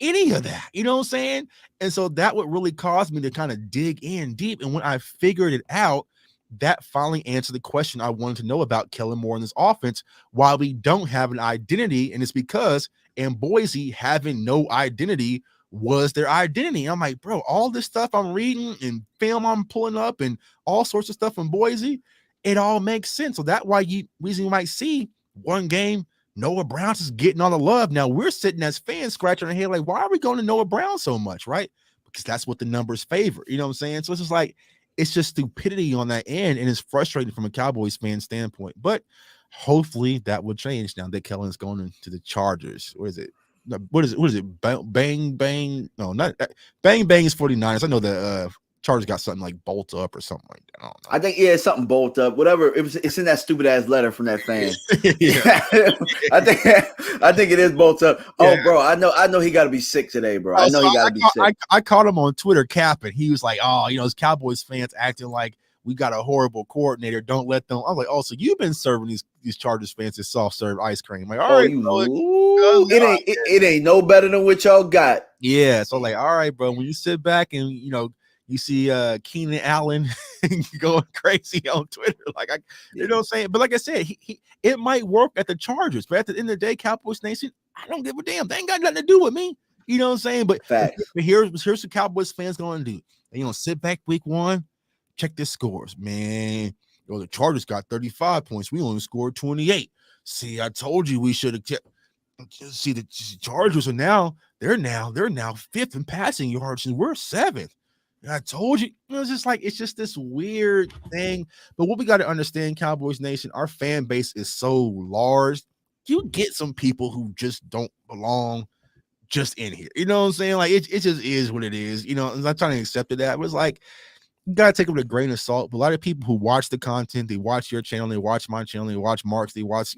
any of that. You know what I'm saying? And so that would really cause me to kind of dig in deep. And when I figured it out, that finally answered the question I wanted to know about Kellen Moore in this offense, why we don't have an identity. And it's because in Boise, having no identity was their identity. I'm like, bro, all this stuff I'm reading and film I'm pulling up and all sorts of stuff in Boise, it all makes sense. So that's why reason you might see one game, Noah Brown's is getting all the love. Now we're sitting as fans scratching our head like, why are we going to Noah Brown so much, right? Because that's what the numbers favor. You know what I'm saying? So it's just like, it's just stupidity on that end, and it's frustrating from a Cowboys fan standpoint. But hopefully that will change now that Kellen's going into the Chargers. What is it? What is it? Bang Bang? No, not Bang Bang is 49ers. I know the Chargers got something like bolt up or something like that. I don't know. I think it's something bolt up. Whatever. It's in that stupid ass letter from that fan. I think it is bolt up. Oh, yeah. Bro, I know he got to be sick today, bro. I know he got to be sick. I caught him on Twitter capping. He was like, "Oh, those Cowboys fans acting like we got a horrible coordinator. Don't let them." I'm like, "Oh, so you've been serving these Chargers fans this soft serve ice cream?" Like, all right, it ain't no better than what y'all got. Yeah, so like, all right, bro. When you sit back and you see Keenan Allen going crazy on Twitter, like you know what I'm saying. But like I said, it might work at the Chargers, but at the end of the day, Cowboys Nation, I don't give a damn. They ain't got nothing to do with me. You know what I'm saying? But here's what Cowboys fans going to do. They gonna sit back week one. Check their scores, man. The Chargers got 35 points. We only scored 28. See, I told you we should have kept. See, the Chargers they're now fifth in passing yards, and we're seventh. And I told you, it's just this weird thing. But what we got to understand, Cowboys Nation, our fan base is so large. You get some people who just don't belong just in here. You know what I'm saying? Like it just is what it is. I'm not trying to accept that. But it's like, you gotta take it with a grain of salt. But a lot of people who watch the content, they watch your channel, they watch my channel, they watch Mark's, they watch,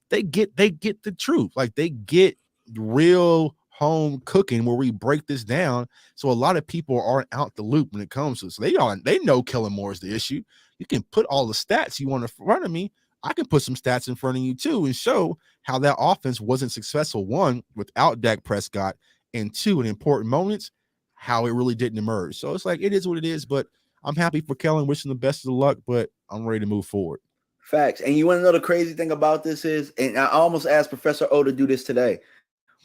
they get the truth. Like they get real home cooking where we break this down. So a lot of people aren't out the loop when it comes to it. So they know Kellen Moore is the issue. You can put all the stats you want in front of me. I can put some stats in front of you too and show how that offense wasn't successful, one, without Dak Prescott, and two, in important moments, how it really didn't emerge. So it's like, it is what it is, but I'm happy for Kellen, wishing the best of luck, but I'm ready to move forward. Facts. And you want to know the crazy thing about this is, and I almost asked Professor O to do this today.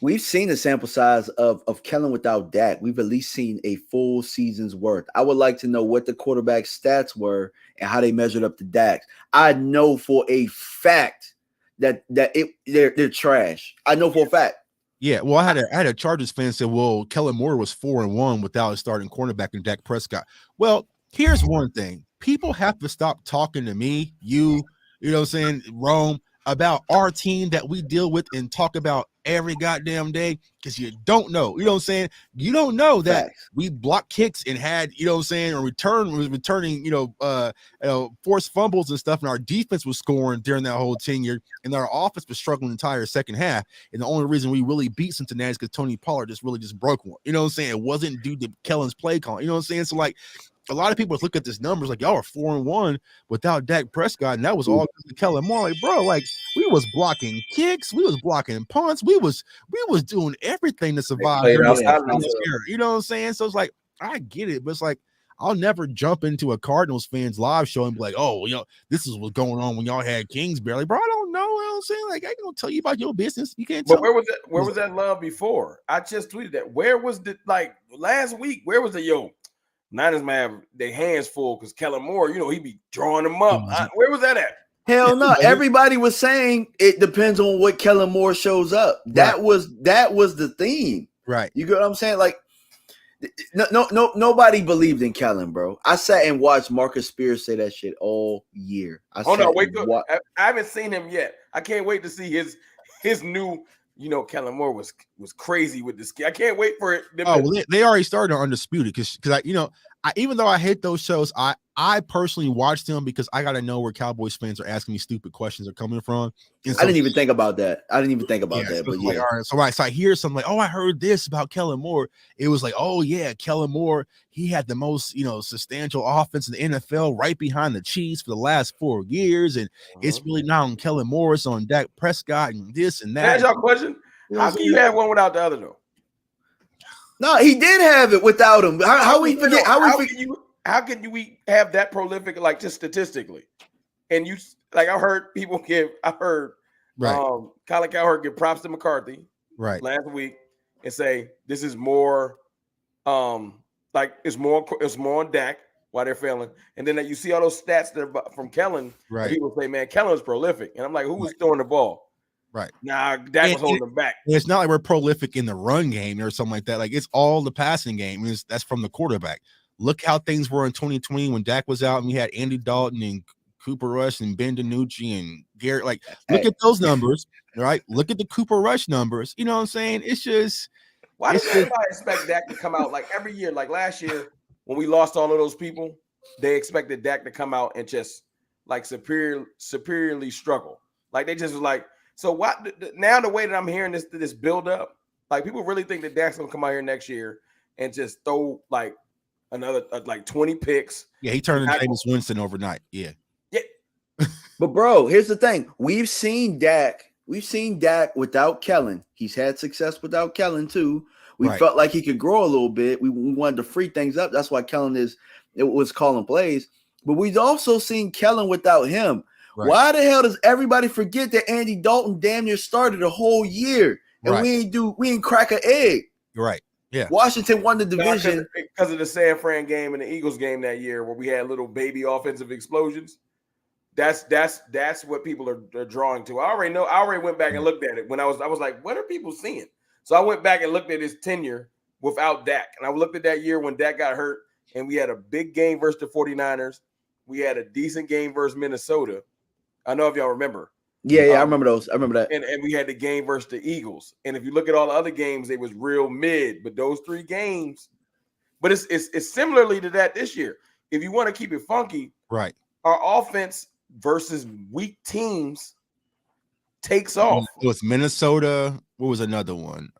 We've seen the sample size of Kellen without Dak. We've at least seen a full season's worth. I would like to know what the quarterback stats were and how they measured up to Dak. I know for a fact that they're trash. I know for a fact. Yeah, well, I had a Chargers fan say, well, Kellen Moore was 4-1 without a starting cornerback in Dak Prescott. Well, here's one thing. People have to stop talking to me, you know what I'm saying, Rome, about our team that we deal with and talk about every goddamn day, because you don't know. You know what I'm saying? You don't know that we blocked kicks and had, you know what I'm saying, or returning, forced fumbles and stuff, and our defense was scoring during that whole tenure, and our offense was struggling the entire second half. And the only reason we really beat Cincinnati is because Tony Pollard just broke one. You know what I'm saying? It wasn't due to Kellen's play call. You know what I'm saying? So like, a lot of people look at this numbers like, y'all are 4-1 without Dak Prescott, and that was all because of Kellen Moore. Like, bro, like, we was blocking kicks, we was blocking punts, we was doing everything to survive. You know what I'm saying? So it's like, I get it, but it's like, I'll never jump into a Cardinals fans live show and be like, oh, this is what's going on when y'all had Kingsbury. Like, bro, I don't know. You know what I'm saying? Like, I ain't gonna tell you about your business. You can't tell. But where was that love before? I just tweeted that. Where was last week? Where was the Niners might have their hands full because Kellen Moore, he be drawing them up. Where was that at? Hell no. Everybody was saying it depends on what Kellen Moore shows up. That was the theme. Right. You get what I'm saying? Like, Nobody believed in Kellen, bro. I sat and watched Marcus Spears say that shit all year. I haven't seen him yet. I can't wait to see his new. Kellen Moore was crazy with this. I can't wait for it. They already started on Undisputed because even though I hate those shows, I personally watch them because I got to know where Cowboys fans are asking me stupid questions are coming from. And so, I didn't even think about that. But yeah. All right, so I hear something like, oh, I heard this about Kellen Moore. It was like, oh yeah, Kellen Moore, he had the most substantial offense in the NFL, right behind the Chiefs for the last 4 years, and it's really not on Kellen Moore, it's on Dak Prescott and this and that. That's your question. How can you have one without the other though? No, he did have it without him. How we forget? How can we have that prolific, like just statistically? And I heard people Colin Cowherd give props to McCarthy last week and say this is more it's more on Dak while they're failing. And then you see all those stats that are from Kellen. Right. People say, man, Kellen was prolific. And I'm like, who was throwing the ball? Right. Nah, Dak was holding them back. It's not like we're prolific in the run game or something like that. Like it's all the passing game. That's from the quarterback. Look how things were in 2020 when Dak was out and we had Andy Dalton and Cooper Rush and Ben DiNucci and Garrett. Like, look at those numbers, right? Look at the Cooper Rush numbers. You know what I'm saying? It's just why does everybody expect Dak to come out like every year? Like last year when we lost all of those people, they expected Dak to come out and just like superiorly struggle. Like they just was like. So what now? The way that I'm hearing this build up, like people really think that Dak's gonna come out here next year and just throw like another like 20 picks. Yeah, he turned into Jameis Winston overnight. Yeah. But bro, here's the thing: we've seen Dak without Kellen. He's had success without Kellen too. We felt like he could grow a little bit. We wanted to free things up. That's why Kellen was calling plays. But we've also seen Kellen without him. Right. Why the hell does everybody forget that Andy Dalton damn near started the whole year and we ain't crack an egg? Right. Yeah. Washington won the division because of the San Fran game and the Eagles game that year where we had little baby offensive explosions. That's what people are drawing to. I already went back and looked at it when I was like, what are people seeing? So I went back and looked at his tenure without Dak. And I looked at that year when Dak got hurt and we had a big game versus the 49ers. We had a decent game versus Minnesota. I know if y'all remember. Yeah, I remember those. I remember that. And we had the game versus the Eagles. And if you look at all the other games, they was real mid. But those 3 games, but it's similarly to that this year. If you want to keep it funky, right? Our offense versus weak teams takes off. It was Minnesota. What was another one?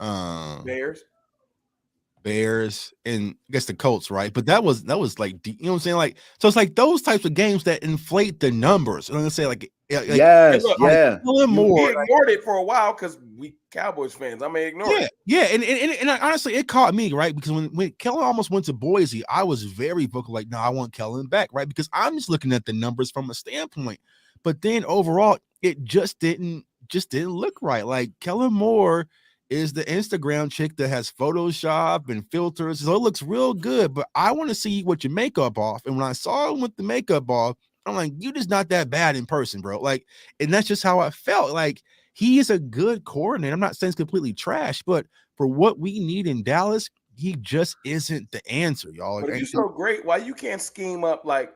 Bears, and I guess the Colts, right? But that was like, you know what I'm saying? Like, so it's like those types of games that inflate the numbers. I'm gonna say like yes, yeah. We ignored it for a while because we Cowboys fans. I may ignore it. Yeah, and honestly, it caught me right because when Kellen almost went to Boise, I was very vocal, like, no, I want Kellen back, right? Because I'm just looking at the numbers from a standpoint. But then overall, it just didn't look right. Like Kellen Moore is the Instagram chick that has Photoshop and filters. So it looks real good, but I want to see what your makeup off. And when I saw him with the makeup off, I'm like, you just not that bad in person, bro. Like, and that's just how I felt. Like, he is a good coordinator. I'm not saying it's completely trash, but for what we need in Dallas, he just isn't the answer, y'all. But if you're so great, why you can't scheme up like,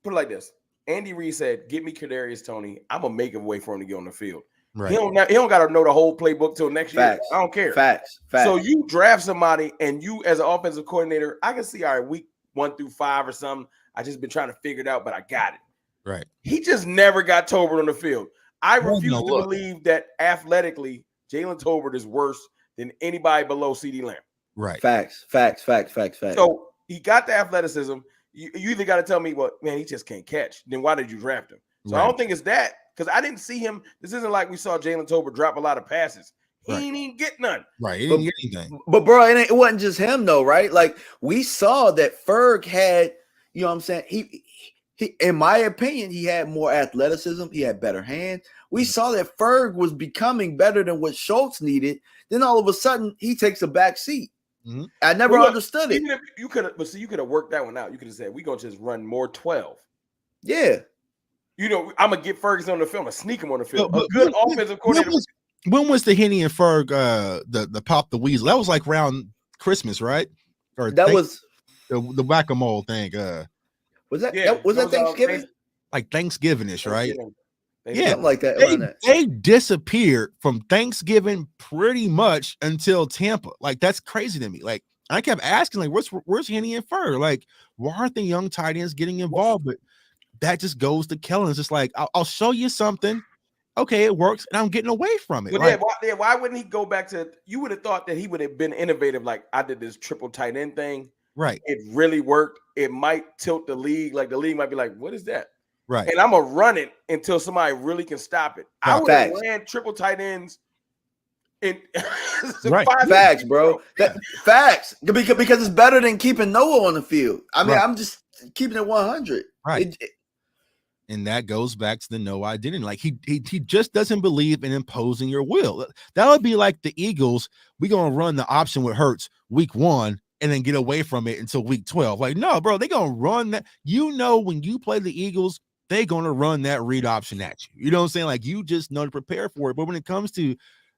put it like this. Andy Reid said, get me Kadarius Toney. I'm going to make a way for him to get on the field. Right. He don't got to know the whole playbook till next year. I don't care. Facts. So you draft somebody, and you as an offensive coordinator, I can see, all right, week 1 through 5 or something. I just been trying to figure it out, but I got it. Right. He just never got Tolbert on the field. I refuse to believe that athletically, Jalen Tolbert is worse than anybody below CeeDee Lamb. Right. Facts. So he got the athleticism. You either got to tell me, well, man, he just can't catch. Then why did you draft him? So I don't think it's that. Because I didn't see him. This isn't like we saw Jalen Tolbert drop a lot of passes. He didn't even get none. Right. He didn't get anything. But bro, it wasn't just him though, right? Like we saw that Ferg had, you know what I'm saying? He in my opinion, he had more athleticism. He had better hands. We saw that Ferg was becoming better than what Schultz needed. Then all of a sudden he takes a back seat. Mm-hmm. I never understood it. You could have worked that one out. You could have said, we're gonna just run more 12. Yeah. You know, I'm gonna get Ferguson on the field and sneak him on the field. A good offensive coordinator. When was the Henny and Ferg the pop the weasel? That was like around Christmas, right? or That was the whack-a-mole thing. was that Yeah, was that those are Thanksgiving? Like Thanksgiving-ish, right? Yeah, Something like that. Around that. they disappeared from Thanksgiving pretty much until Tampa. Like, that's crazy to me. Like, I kept asking, like, where's Henny and Fur? Like, why aren't the young tight ends getting involved? But that just goes to Kellen. It's just like, I'll show you something. Okay, it works, and I'm getting away from it. But like, why wouldn't he go back to? You would have thought that he would have been innovative. Like, I did this triple tight end thing. right. It really worked. It might tilt the league. Like, the league might be like, what is that? Right. And I'm going to run it until somebody really can stop it. I would have ran triple tight ends in Right. Facts, bro. Facts. Because it's better than keeping Noah on the field. I mean, I'm just keeping it 100. Right. And that goes back to the no identity. Like, he just doesn't believe in imposing your will. That would be like the Eagles. We're going to run the option with Hurts week 1 and then get away from it until week 12. Like, no, bro, they're going to run that. You know, when you play the Eagles, they're going to run that read option at you. You know what I'm saying? Like, you just know to prepare for it. But when it comes to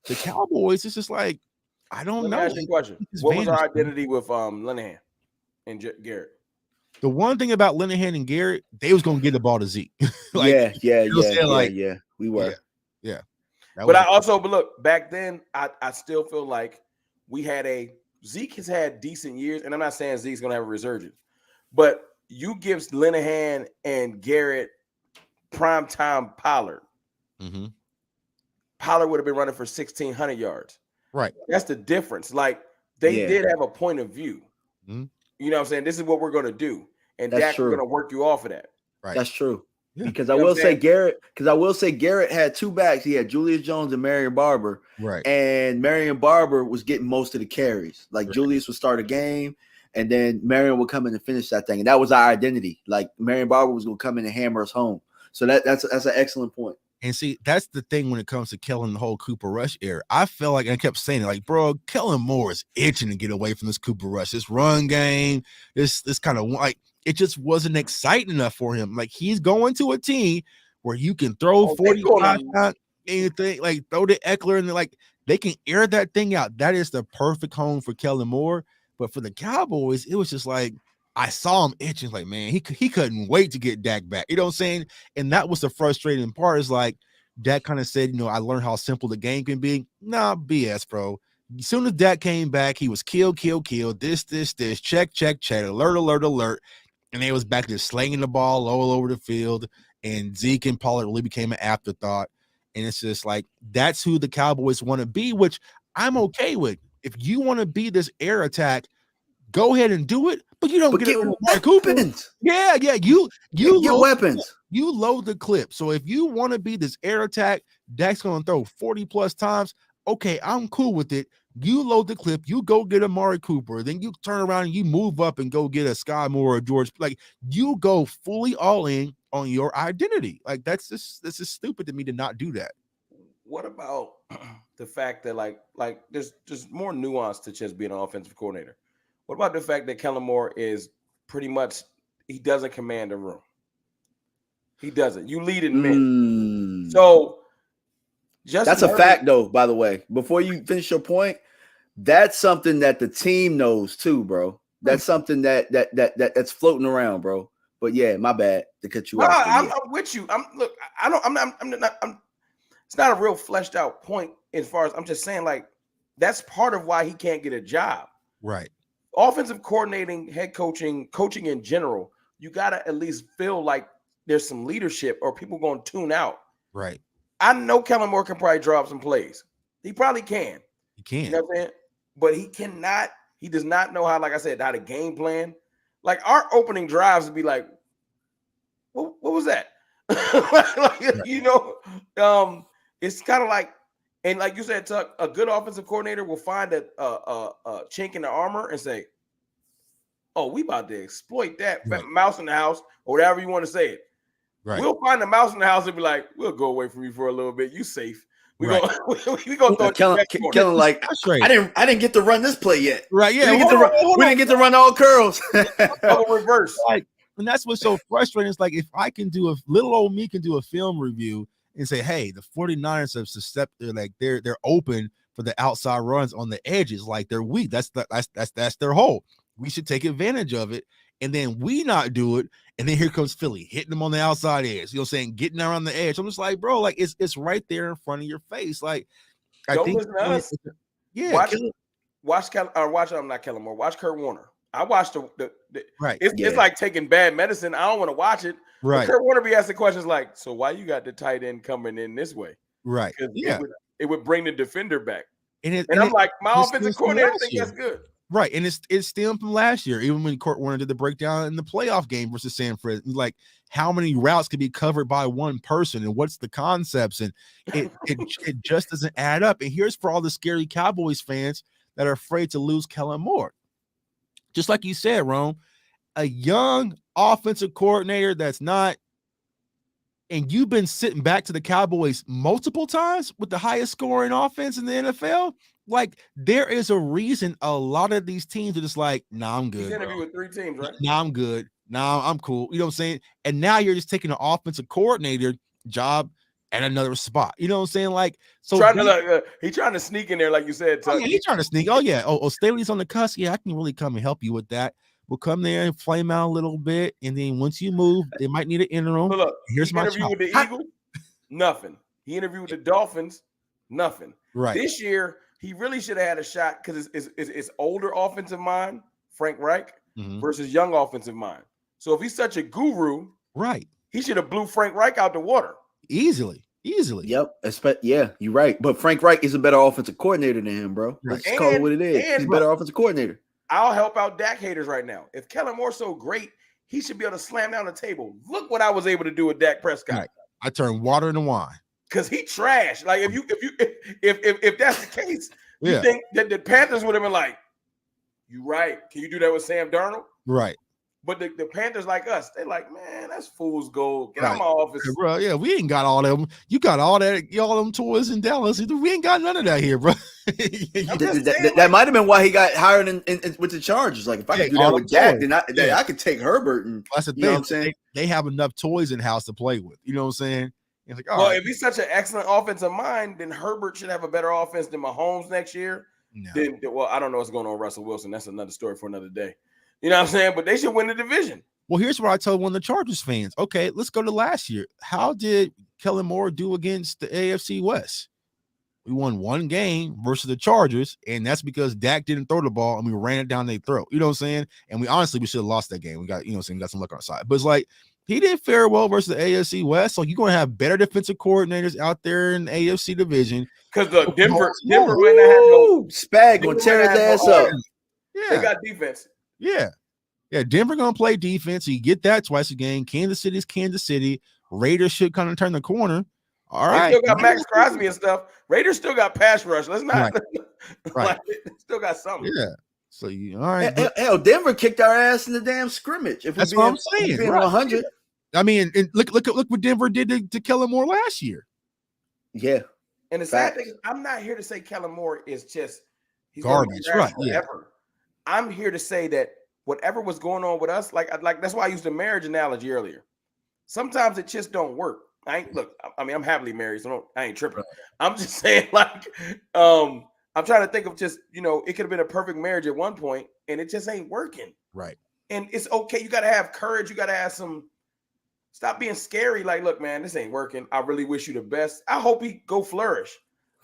the Cowboys, it's just like, I don't know. Let me ask you a question. What was our identity with Linehan and Garrett? The one thing about Linehan and Garrett, they was going to get the ball to Zeke. Like, yeah, we were. Yeah. But look, back then, I still feel like we had Zeke has had decent years, and I'm not saying Zeke's going to have a resurgence, but you give Linehan and Garrett primetime Pollard. Mm-hmm. Pollard would have been running for 1,600 yards. Right. That's the difference. Like, they did have a point of view. Mm-hmm. You know what I'm saying? This is what we're going to do. And Dak's going to work you off of that. Right. That's true. Yeah. Because I will say Garrett had two backs. He had Julius Jones and Marion Barber. Right. And Marion Barber was getting most of the carries. Like, Julius would start a game, and then Marion would come in and finish that thing. And that was our identity. Like, Marion Barber was going to come in and hammer us home. So that's an excellent point. And see, that's the thing when it comes to Kellen, the whole Cooper Rush era. I felt like, and I kept saying it, like, bro, Kellen Moore is itching to get away from this Cooper Rush, this run game, this kind of, like, it just wasn't exciting enough for him. Like, he's going to a team where you can throw 45 times, anything, like, throw to Eckler, and like, they can air that thing out. That is the perfect home for Kellen Moore. But for the Cowboys, it was just like, I saw him itching, like, man, he couldn't wait to get Dak back. You know what I'm saying? And that was the frustrating part, is like, Dak kind of said, you know, I learned how simple the game can be. Nah, BS, bro. As soon as Dak came back, he was kill, this, check, alert. And they was back there slinging the ball all over the field. And Zeke and Pollard really became an afterthought. And it's just like, that's who the Cowboys want to be, which I'm okay with. If you want to be this air attack, go ahead and do it, but you don't get weapons. Yeah, you get weapons. You load the clip. So if you want to be this air attack, Dak's going to throw 40 plus times. Okay, I'm cool with it. You load the clip. You go get Amari Cooper. Then you turn around and you move up and go get a Sky Moore or George. Like, you go fully all in on your identity. Like, this is stupid to me to not do that. What about the fact that like there's just more nuance to just being an offensive coordinator? What about the fact that Kellen Moore is pretty much, he doesn't command a room? He doesn't. You lead in men. So that's a fact, though, by the way. Before you finish your point, that's something that the team knows too, bro. That's something that's floating around, bro. But yeah, my bad to cut you off. I'm with you. It's not a real fleshed out point as far as, I'm just saying, like, that's part of why he can't get a job. Right. Offensive coordinating, head coaching in general, you got to at least feel like there's some leadership or people going to tune out. Right. I know Kellen Moore can probably drop some plays. He probably can. He can. You know what I'm saying? But he cannot, he does not know how, like I said, how to game plan. Like, our opening drives would be like, what was that? You know, it's kind of like, and like you said, Tuck, a good offensive coordinator will find a chink in the armor and say, oh, we about to exploit that mouse in the house, or whatever you want to say it. Right. We'll find the mouse in the house and be like, we'll go away from you for a little bit. You safe. We gonna throw Kellen like, I didn't get to run this play yet. Right. Yeah. We didn't get to run all curls. Reverse. Like, and that's what's so frustrating. It's like, if I can do little old me can do a film review and say, hey, the 49ers have susceptible, like they're open for the outside runs on the edges, like they're weak. That's their hole. We should take advantage of it. And then we not do it. And then here comes Philly hitting them on the outside edge, getting around the edge. I'm just like, bro, like it's right there in front of your face. Like, I Don't think, listen to us. Yeah. Watch Kurt Warner. I watched the right. It's like taking bad medicine. I don't want to watch it. Right. But Kurt Warner be asking questions like, so why you got the tight end coming in this way? Right. Yeah. It would bring the defender back. And I'm like, my offensive coordinator think that's good. Right. And it's still from last year, even when Kurt Warner did the breakdown in the playoff game versus San Fran. Like, how many routes could be covered by one person and what's the concepts? And it just doesn't add up. And here's for all the scary Cowboys fans that are afraid to lose Kellen Moore. Just like you said, Rome, a young offensive coordinator that's not, and you've been sitting back to the Cowboys multiple times with the highest scoring offense in the NFL. Like, there is a reason a lot of these teams are just like, nah, I'm good. He's interviewed with 3 teams, right? Nah, I'm good. Nah, I'm cool. You know what I'm saying? And now you're just taking an offensive coordinator job at another spot. You know what I'm saying? Like, so he's trying to sneak in there, like you said. Oh, yeah, he's trying to sneak. Oh, yeah. Oh, Staley's on the cusp. Yeah, I can really come and help you with that. We'll come there and flame out a little bit, and then once you move, they might need an interim. Look, here's my interview with the Eagles, nothing. He interviewed with the Dolphins, nothing. Right. This year, he really should have had a shot because it's older offensive mind, Frank Reich, versus young offensive mind. So if he's such a guru, right, he should have blew Frank Reich out the water easily. Yep. Yeah, you're right. But Frank Reich is a better offensive coordinator than him, bro. Let's just call it what it is. He's a better offensive coordinator. I'll help out Dak haters right now. If Kellen Moore's so great, he should be able to slam down the table. Look what I was able to do with Dak Prescott. Right. I turned water into wine. Because he trash. Like if that's the case, you think that the Panthers would have been like, you right. Can you do that with Sam Darnold? Right. But the Panthers like us, they like, man, that's fool's gold. Get out of my office. Bro, yeah, we ain't got all them. You got all them toys in Dallas. We ain't got none of that here, bro. that might have been why he got hired in with the Chargers. Like, if I could do that with Dak, then I could take Herbert. And that's the thing. You know what I'm saying? They have enough toys in house to play with. You know what I'm saying? It's like, well, if he's such an excellent offensive mind, then Herbert should have a better offense than Mahomes next year. No. Well, I don't know what's going on with Russell Wilson. That's another story for another day. You know what I'm saying? But they should win the division. Well, here's what I told one of the Chargers fans. Okay, let's go to last year. How did Kellen Moore do against the AFC West? We won one game versus the Chargers, and that's because Dak didn't throw the ball, and we ran it down their throat. You know what I'm saying? And we should have lost that game. We got, we got some luck on our side. But it's like, he did fare well versus the AFC West, so you're going to have better defensive coordinators out there in the AFC division. Because Denver might not have no Spag going to tear his ass up. Yeah, they got defense. Yeah. Denver gonna play defense. So you get that twice a game. Kansas City's Kansas City. Raiders should kind of turn the corner. All right. They still got Max Crosby and stuff. Raiders still got pass rush. Let's not. Right. Still got something. Yeah. So all right. Hell, Denver kicked our ass in the damn scrimmage. If that's what I'm saying. Being 100. I mean, and look what Denver did to Kellen Moore last year. Yeah. And the sad thing is, I'm not here to say Kellen Moore is just garbage. Right. Yeah. I'm here to say that whatever was going on with us, like that's why I used the marriage analogy earlier. Sometimes it just don't work. I'm happily married, so I ain't tripping. I'm just saying, like, I'm trying to think of just, it could have been a perfect marriage at one point, and it just ain't working. Right. And it's okay. You got to have courage. You got to have stop being scary. Like, look, man, this ain't working. I really wish you the best. I hope he go flourish.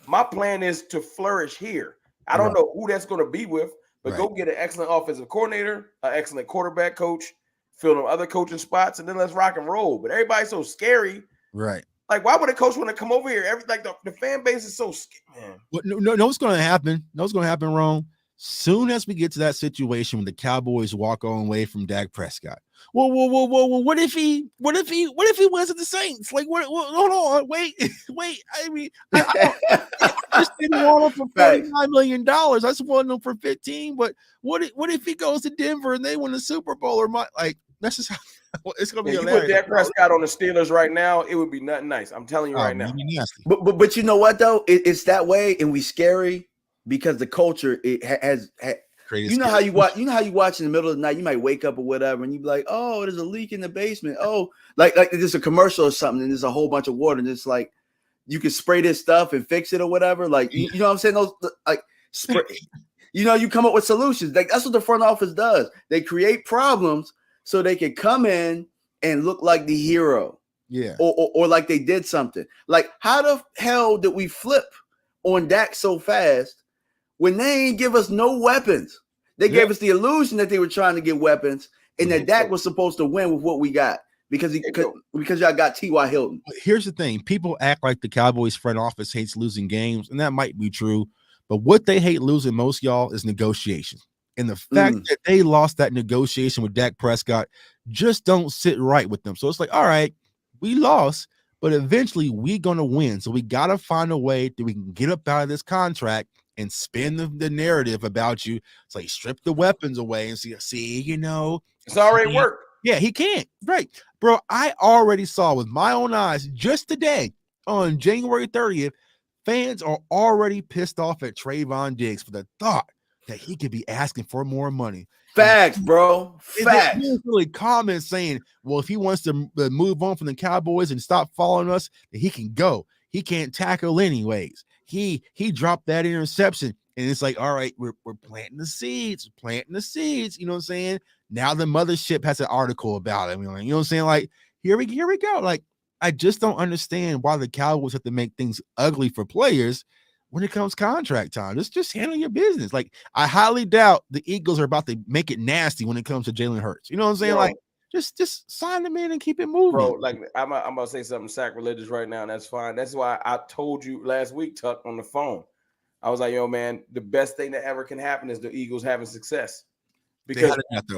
My plan is to flourish here. I don't know who that's going to be with. But go get an excellent offensive coordinator, an excellent quarterback coach, fill them other coaching spots, and then let's rock and roll. But everybody's so scary. Right. Like, why would a coach want to come over here? The fan base is so scary, man. No, what's going to happen? No, what's going to happen, Rome? Soon as we get to that situation when the Cowboys walk on away from Dak Prescott. Whoa. What if he wins at the Saints? Like, what? Hold on, wait. I mean, I just didn't want him for $49 million. I just wanted him for 15. But what if he goes to Denver and they win the Super Bowl? Or that's just how it's gonna be. If you put Dak Prescott on the Steelers right now, it would be nothing nice. I'm telling you right now. But you know what though? It's that way, and we scary because the culture has. You know how you watch in the middle of the night, you might wake up or whatever, and you be like, oh, there's a leak in the basement. Oh, like there's a commercial or something, and there's a whole bunch of water, and it's like you can spray this stuff and fix it or whatever. Like you know what I'm saying? Those like spray. You come up with solutions. Like that's what the front office does. They create problems so they can come in and look like the hero. Yeah. Or like they did something. Like, how the hell did we flip on Dak so fast when they ain't give us no weapons? They gave us the illusion that they were trying to get weapons and that Dak was supposed to win with what we got because y'all got T.Y. Hilton. Here's the thing. People act like the Cowboys front office hates losing games, and that might be true. But what they hate losing most, y'all, is negotiations. And the fact that they lost that negotiation with Dak Prescott just don't sit right with them. So it's like, all right, we lost, but eventually we're going to win. So we got to find a way that we can get up out of this contract and spin the narrative about you. It's like strip the weapons away and see, it's already worked. Yeah, he can't. Right. Bro, I already saw with my own eyes just today on January 30th, fans are already pissed off at Trayvon Diggs for the thought that he could be asking for more money. Facts, bro. Facts. Really comments saying, well, if he wants to move on from the Cowboys and stop following us, then he can go. He can't tackle anyways. He dropped that interception, and it's like, all right, we're planting the seeds. You know what I'm saying? Now the mothership has an article about it. You know what I'm saying? Like, here we go. Like, I just don't understand why the Cowboys have to make things ugly for players when it comes contract time. Just handle your business. Like, I highly doubt the Eagles are about to make it nasty when it comes to Jalen Hurts. You know what I'm saying? Like, just sign them in and keep it moving. Bro, like I'm about to say something sacrilegious right now, and that's fine. That's why I told you last week, Tuck, on the phone. I was like, yo, man, the best thing that ever can happen is the Eagles having success. Because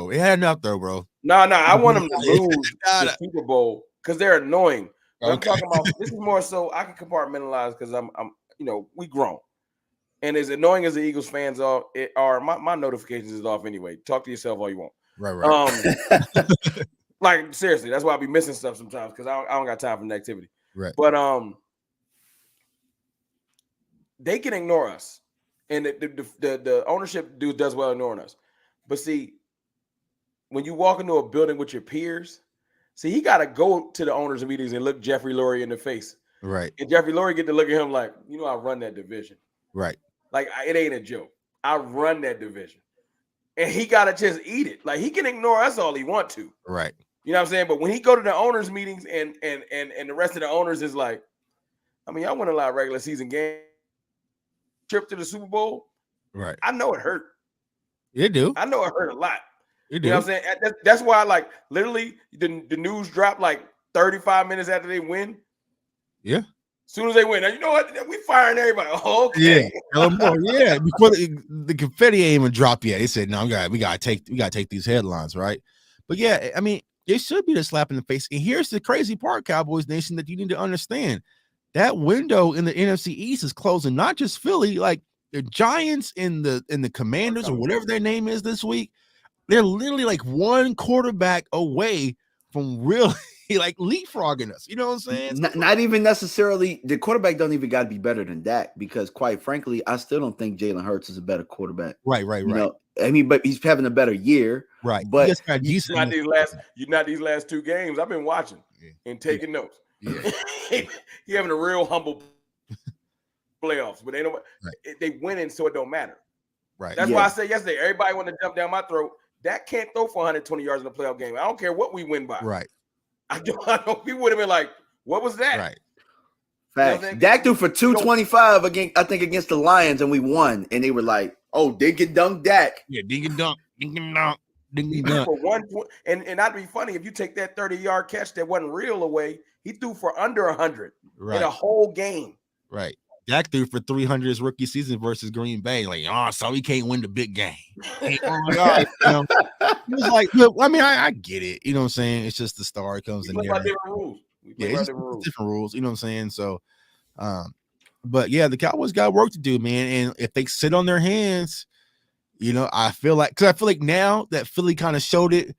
they had enough though, bro. No, I want them to lose the Super Bowl because they're annoying. I'm talking about this is more so I can compartmentalize because I'm we grown. And as annoying as the Eagles fans are, my notifications is off anyway. Talk to yourself all you want. Right. Like seriously, that's why I be missing stuff sometimes because I don't got time for negativity. Right. But they can ignore us, and the ownership dude does well ignoring us. But see, when you walk into a building with your peers, he got to go to the owners' meetings and look Jeffrey Lurie in the face. Right. And Jeffrey Lurie get to look at him like, I run that division. Right. Like, it ain't a joke. I run that division. And he got to just eat it. Like, he can ignore us all he want to. Right. You know what I'm saying? But when he go to the owners' meetings and the rest of the owners is like, y'all won a lot of regular season games. Trip to the Super Bowl. Right. I know it hurt. It do. I know it hurt a lot. It do. You know what I'm saying? That's why, like, literally, the news dropped like 35 minutes after they win. Yeah. As soon as they win, now you know what? We firing everybody. Oh, okay. Yeah. Before the confetti ain't even dropped yet. They said, no, we gotta take these headlines, right? But yeah, I mean, it should be the slap in the face. And here's the crazy part, Cowboys Nation, that you need to understand. That window in the NFC East is closing, not just Philly, like the Giants and the Commanders or whatever their name is this week. They're literally like one quarterback away from really like leapfrogging us. You know what I'm saying? Not even necessarily. The quarterback don't even got to be better than Dak because, quite frankly, I still don't think Jalen Hurts is a better quarterback. Right. I mean, but he's having a better year. Right. But not these last two games. I've been watching and taking notes. Yeah. He having a real humble playoffs, but they winning, so it don't matter. Right. That's why I said yesterday, everybody want to jump down my throat. Dak can't throw for 120 yards in a playoff game. I don't care what we win by. Right. I don't. We would have been like, "What was that?" Right. Facts. You know, Dak threw for 225 against the Lions, and we won. And they were like, "Oh, dink and dunk, Dak." Yeah, dink and dunk. For 1 point, and that'd be funny if you take that 30-yard catch that wasn't real away. He threw for under 100 in a whole game. Right. Dak threw for 300 his rookie season versus Green Bay. Like, so he can't win the big game. Oh my God. It was like, look, I mean, I get it. You know what I'm saying? It's just the star comes in there. Different rules. You know what I'm saying? So, but yeah, the Cowboys got work to do, man. And if they sit on their hands, I feel like now that Philly kind of showed it,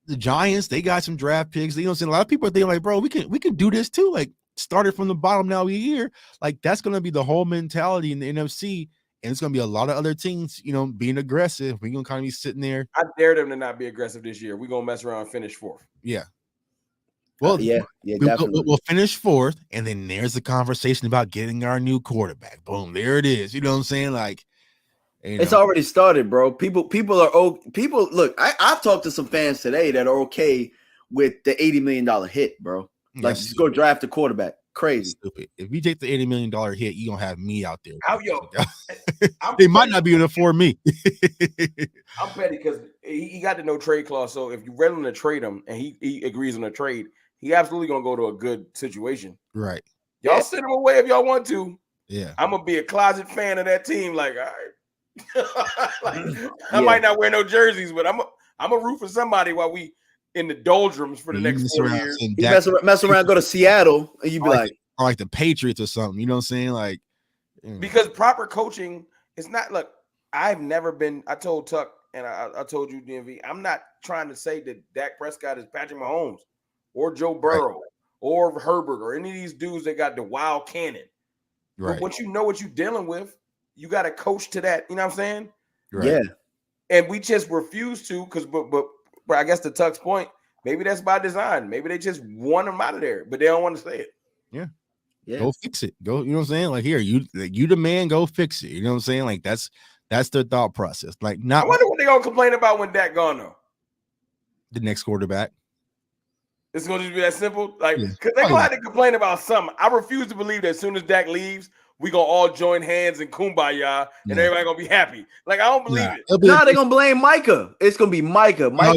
the Giants, they got some draft picks. You know what I'm saying? A lot of people are thinking like, bro, we can do this too. Like, started from the bottom now a year. Like, that's going to be the whole mentality in the NFC. And it's going to be a lot of other teams, being aggressive. We're going to kind of be sitting there. I dare them to not be aggressive this year. We're going to mess around and finish fourth. Yeah. Well, definitely. We'll finish fourth. And then there's the conversation about getting our new quarterback. Boom. There it is. You know what I'm saying? Like, It's already started, bro. People look. I've talked to some fans today that are okay with the $80 million hit, bro. Like, just go draft a quarterback. Crazy. Stupid. If you take the $80 million hit, you gonna have me out there. They might not be able to afford me. I'm petty because he got the no trade clause. So if you're willing to trade him and he agrees on a trade, he absolutely gonna go to a good situation. Right. Y'all send him away if y'all want to. Yeah. I'm gonna be a closet fan of that team. Like, all right. I might not wear no jerseys, but I'm a root for somebody while we in the doldrums for the next 4 years. You mess around, go to Seattle, and you be like the Patriots or something. You know what I'm saying? Like, because proper coaching is not. Look, I've never been. I told Tuck and I told you, DMV. I'm not trying to say that Dak Prescott is Patrick Mahomes or Joe Burrow or Herbert or any of these dudes that got the wild cannon. Right. But once you know what you're dealing with, you got to coach to that. You know what I'm saying? Right. Yeah. And we just refuse to because, but I guess to Tuck's point, maybe that's by design. Maybe they just want them out of there, but they don't want to say it. Yeah. Go fix it. Go, you know what I'm saying? Like, here, you the man, go fix it. You know what I'm saying? Like, that's their thought process. Like, not. I wonder what they're gonna complain about when Dak gone though. The next quarterback. It's gonna just be that simple. Like, because they're gonna have to complain about something. I refuse to believe that as soon as Dak leaves, we gonna all join hands and kumbaya and everybody gonna be happy. Like, I don't believe it. No, they're gonna blame Micah. It's gonna be Micah. I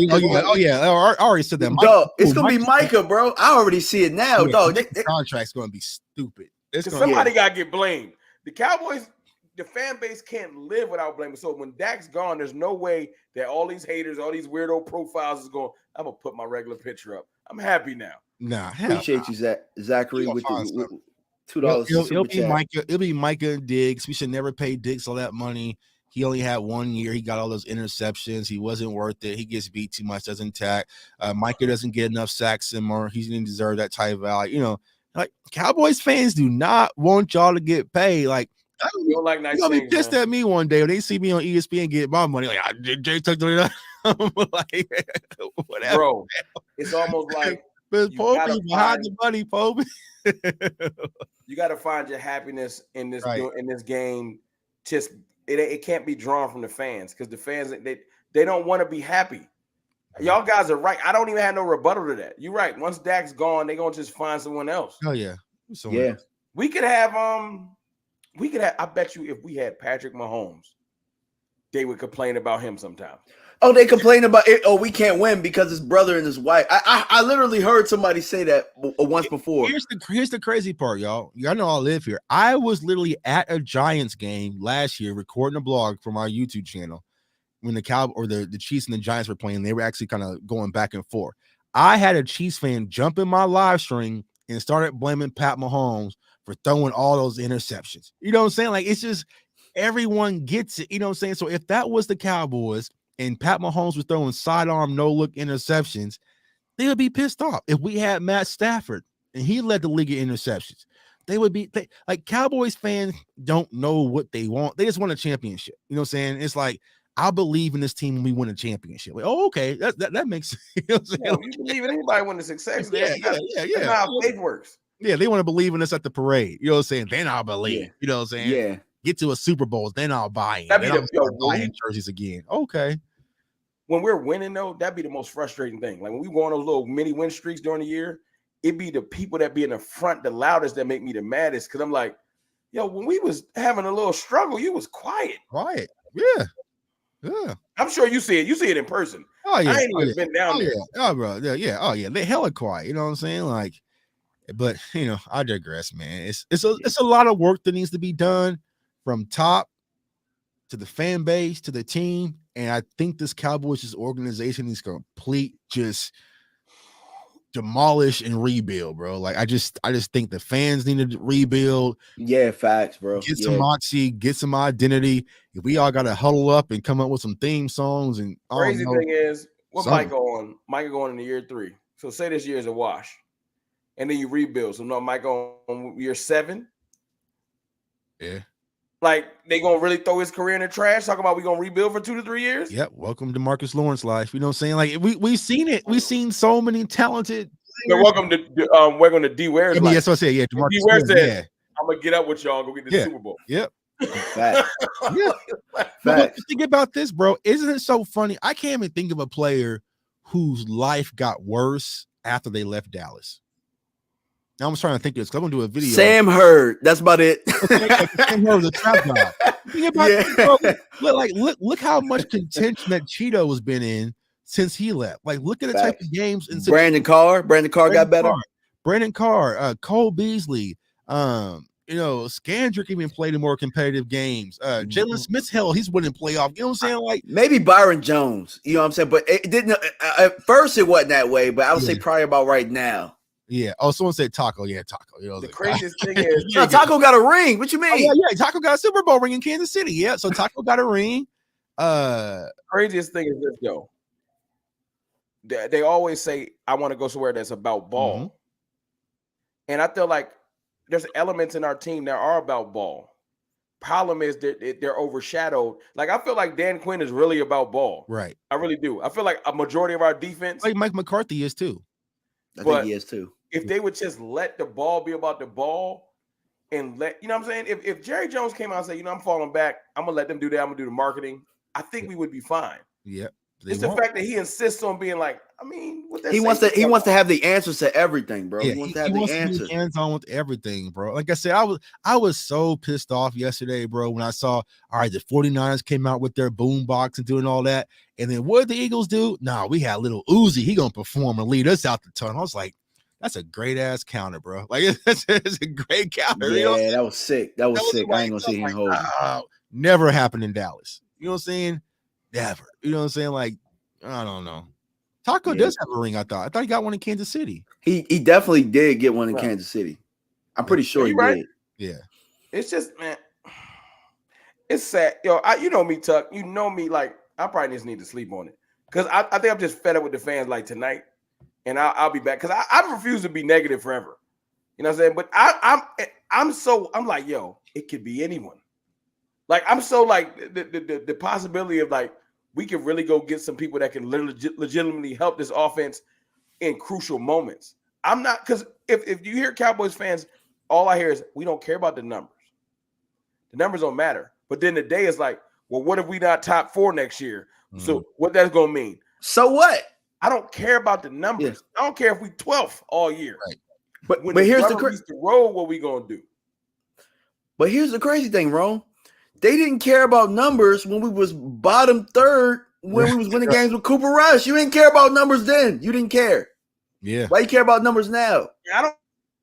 already said that. Dog, it's gonna be Micah, bro. I already see it now, dog. The contract's gonna be stupid. Somebody gotta get blamed. The Cowboys, the fan base can't live without blaming. So when Dak's gone, there's no way that all these haters, all these weirdo profiles is going, I'm gonna put my regular picture up. I'm happy now. Nah, appreciate you, Zachary, with $2. It'll be Micah and Diggs. We should never pay Diggs all that money. He only had 1 year. He got all those interceptions. He wasn't worth it. He gets beat too much, doesn't tack. Micah doesn't get enough sacks anymore. He didn't deserve that type of value. You know, like, Cowboys fans do not want y'all to get paid. Like, you don't like nice they'll be things, pissed at me one day when they see me on ESPN get my money. Like, Jay took the like, whatever. Bro, it's almost like but Pope, hide the money, Pope. You got to find your happiness in this in this game. Just it can't be drawn from the fans because the fans they don't want to be happy. Y'all guys are right. I don't even have no rebuttal to that. You're right. Once Dak's gone, they're gonna just find someone else. Oh yeah, We could have I bet you if we had Patrick Mahomes, they would complain about him sometimes. Oh, they complain about it. Oh, we can't win because his brother and his wife. I literally heard somebody say that once before. Here's the crazy part, y'all. Y'all know I live here. I was literally at a Giants game last year recording a blog for my YouTube channel when the Chiefs and the Giants were playing. They were actually kind of going back and forth. I had a Chiefs fan jump in my live stream and started blaming Pat Mahomes for throwing all those interceptions. You know what I'm saying? Like, it's just everyone gets it. You know what I'm saying? So if that was the Cowboys and Pat Mahomes was throwing sidearm, no-look interceptions, they would be pissed off. If we had Matt Stafford and he led the league in interceptions, they would be like, Cowboys fans don't know what they want. They just want a championship. You know what I'm saying? It's like, I believe in this team when we win a championship. Like, oh, okay, that makes sense. You know what I'm saying? You believe in anybody winning success. Yeah. That's how faith works. Yeah, they want to believe in us at the parade. You know what I'm saying? Then I'll believe. Yeah. You know what I'm saying? Yeah. Get to a Super Bowl, then I'll buy in. That'd be Then I'll buying jerseys again. Okay. When we're winning, though, that'd be the most frustrating thing. Like when we go on those little mini win streaks during the year, it'd be the people that be in the front the loudest that make me the maddest. Because I'm like, yo, when we was having a little struggle, you was quiet. Quiet. Yeah. Yeah. I'm sure you see it. You see it in person. Oh, yeah. I ain't even been down there. Yeah. Oh, bro. Yeah. Oh, yeah. They hella quiet. You know what I'm saying? Like, but, you know, I digress, man. It's a lot of work that needs to be done from top to the fan base to the team. And I think this Cowboys organization is complete just demolish and rebuild, bro. Like, I just think the fans need to rebuild. Yeah, facts, bro. Get some moxie, get some identity. If we all got to huddle up and come up with some theme songs and crazy thing is, what Mike going into year 3. So say this year is a wash, and then you rebuild. So no, Mike on year 7. Yeah. Like, they gonna really throw his career in the trash? Talk about we gonna rebuild for 2 to 3 years? Yep. Welcome to Marcus Lawrence life. You know what I'm saying? Like, we've seen it. We've seen so many talented. Welcome to D Ware's life. That's what I said. Yeah, D Ware said, "I'm gonna get up with y'all and go get the Super Bowl." Yep. Yeah. Facts. Think about this, bro. Isn't it so funny? I can't even think of a player whose life got worse after they left Dallas. Now I'm trying to think of this because I'm gonna do a video. Sam Hurd. That's about it. Sam Hurd was a trap guy. Think about this, bro. Look how much contention that Cheeto has been in since he left. Like, look at the type of games. And Brandon Carr got better. Brandon Carr, Cole Beasley, Scandrick even played in more competitive games. Jalen Smith, hell, he's winning playoff. You know what I'm saying? Like maybe Byron Jones. You know what I'm saying? But it didn't. At first, it wasn't that way. But I would say probably about right now. Yeah. Oh, someone said Taco. Yeah, Taco. The craziest thing is Taco got a ring. What you mean? Yeah. Taco got a Super Bowl ring in Kansas City. Yeah. So Taco got a ring. Craziest thing is this, though. They always say, I want to go somewhere that's about ball. Mm-hmm. And I feel like there's elements in our team that are about ball. Problem is that they're overshadowed. Like, I feel like Dan Quinn is really about ball. Right. I really do. I feel like a majority of our defense. Like Mike McCarthy is too. I think he is too. If they would just let the ball be about the ball and let, you know what I'm saying? If Jerry Jones came out and said, I'm falling back, I'm going to let them do that. I'm going to do the marketing. I think we would be fine. Yeah. It's the fact that he insists on being like, he wants to have the answers to everything, bro. Yeah, he wants to have the answers. To be hands-on with everything, bro. Like I said, I was so pissed off yesterday, bro, when I saw, all right, the 49ers came out with their boom box and doing all that. And then what did the Eagles do? Nah, we had little Uzi. He gonna perform and lead us out the tunnel. I was like, that's a great ass counter, bro. Like it's a great counter. Yeah, that was sick. That was sick. I ain't gonna see him hold. Never happened in Dallas. You know what I'm saying? Never. You know what I'm saying? Like, I don't know. Taco does have a ring, I thought he got one in Kansas City. He definitely did get one in Kansas City. I'm pretty sure he did. Yeah. It's just, man, it's sad. Yo, you know me, Tuck. You know me, like, I probably just need to sleep on it. Because I think I'm just fed up with the fans like tonight. And I'll be back. Because I refuse to be negative forever. You know what I'm saying? But I'm like, yo, it could be anyone. Like, I'm so like the possibility of like, we can really go get some people that can legitimately help this offense in crucial moments. I'm not, because if you hear Cowboys fans, all I hear is we don't care about the numbers. The numbers don't matter. But then the day is like, well, what if we not top 4 next year? Mm-hmm. So what that's going to mean? So what? I don't care about the numbers. Yes. I don't care if we 12th all year. Right. But when here's the road, what we going to do? But here's the crazy thing, Ron. They didn't care about numbers when we was bottom 3rd when we was winning games with Cooper Rush. You didn't care about numbers then. You didn't care. Yeah. Why you care about numbers now? I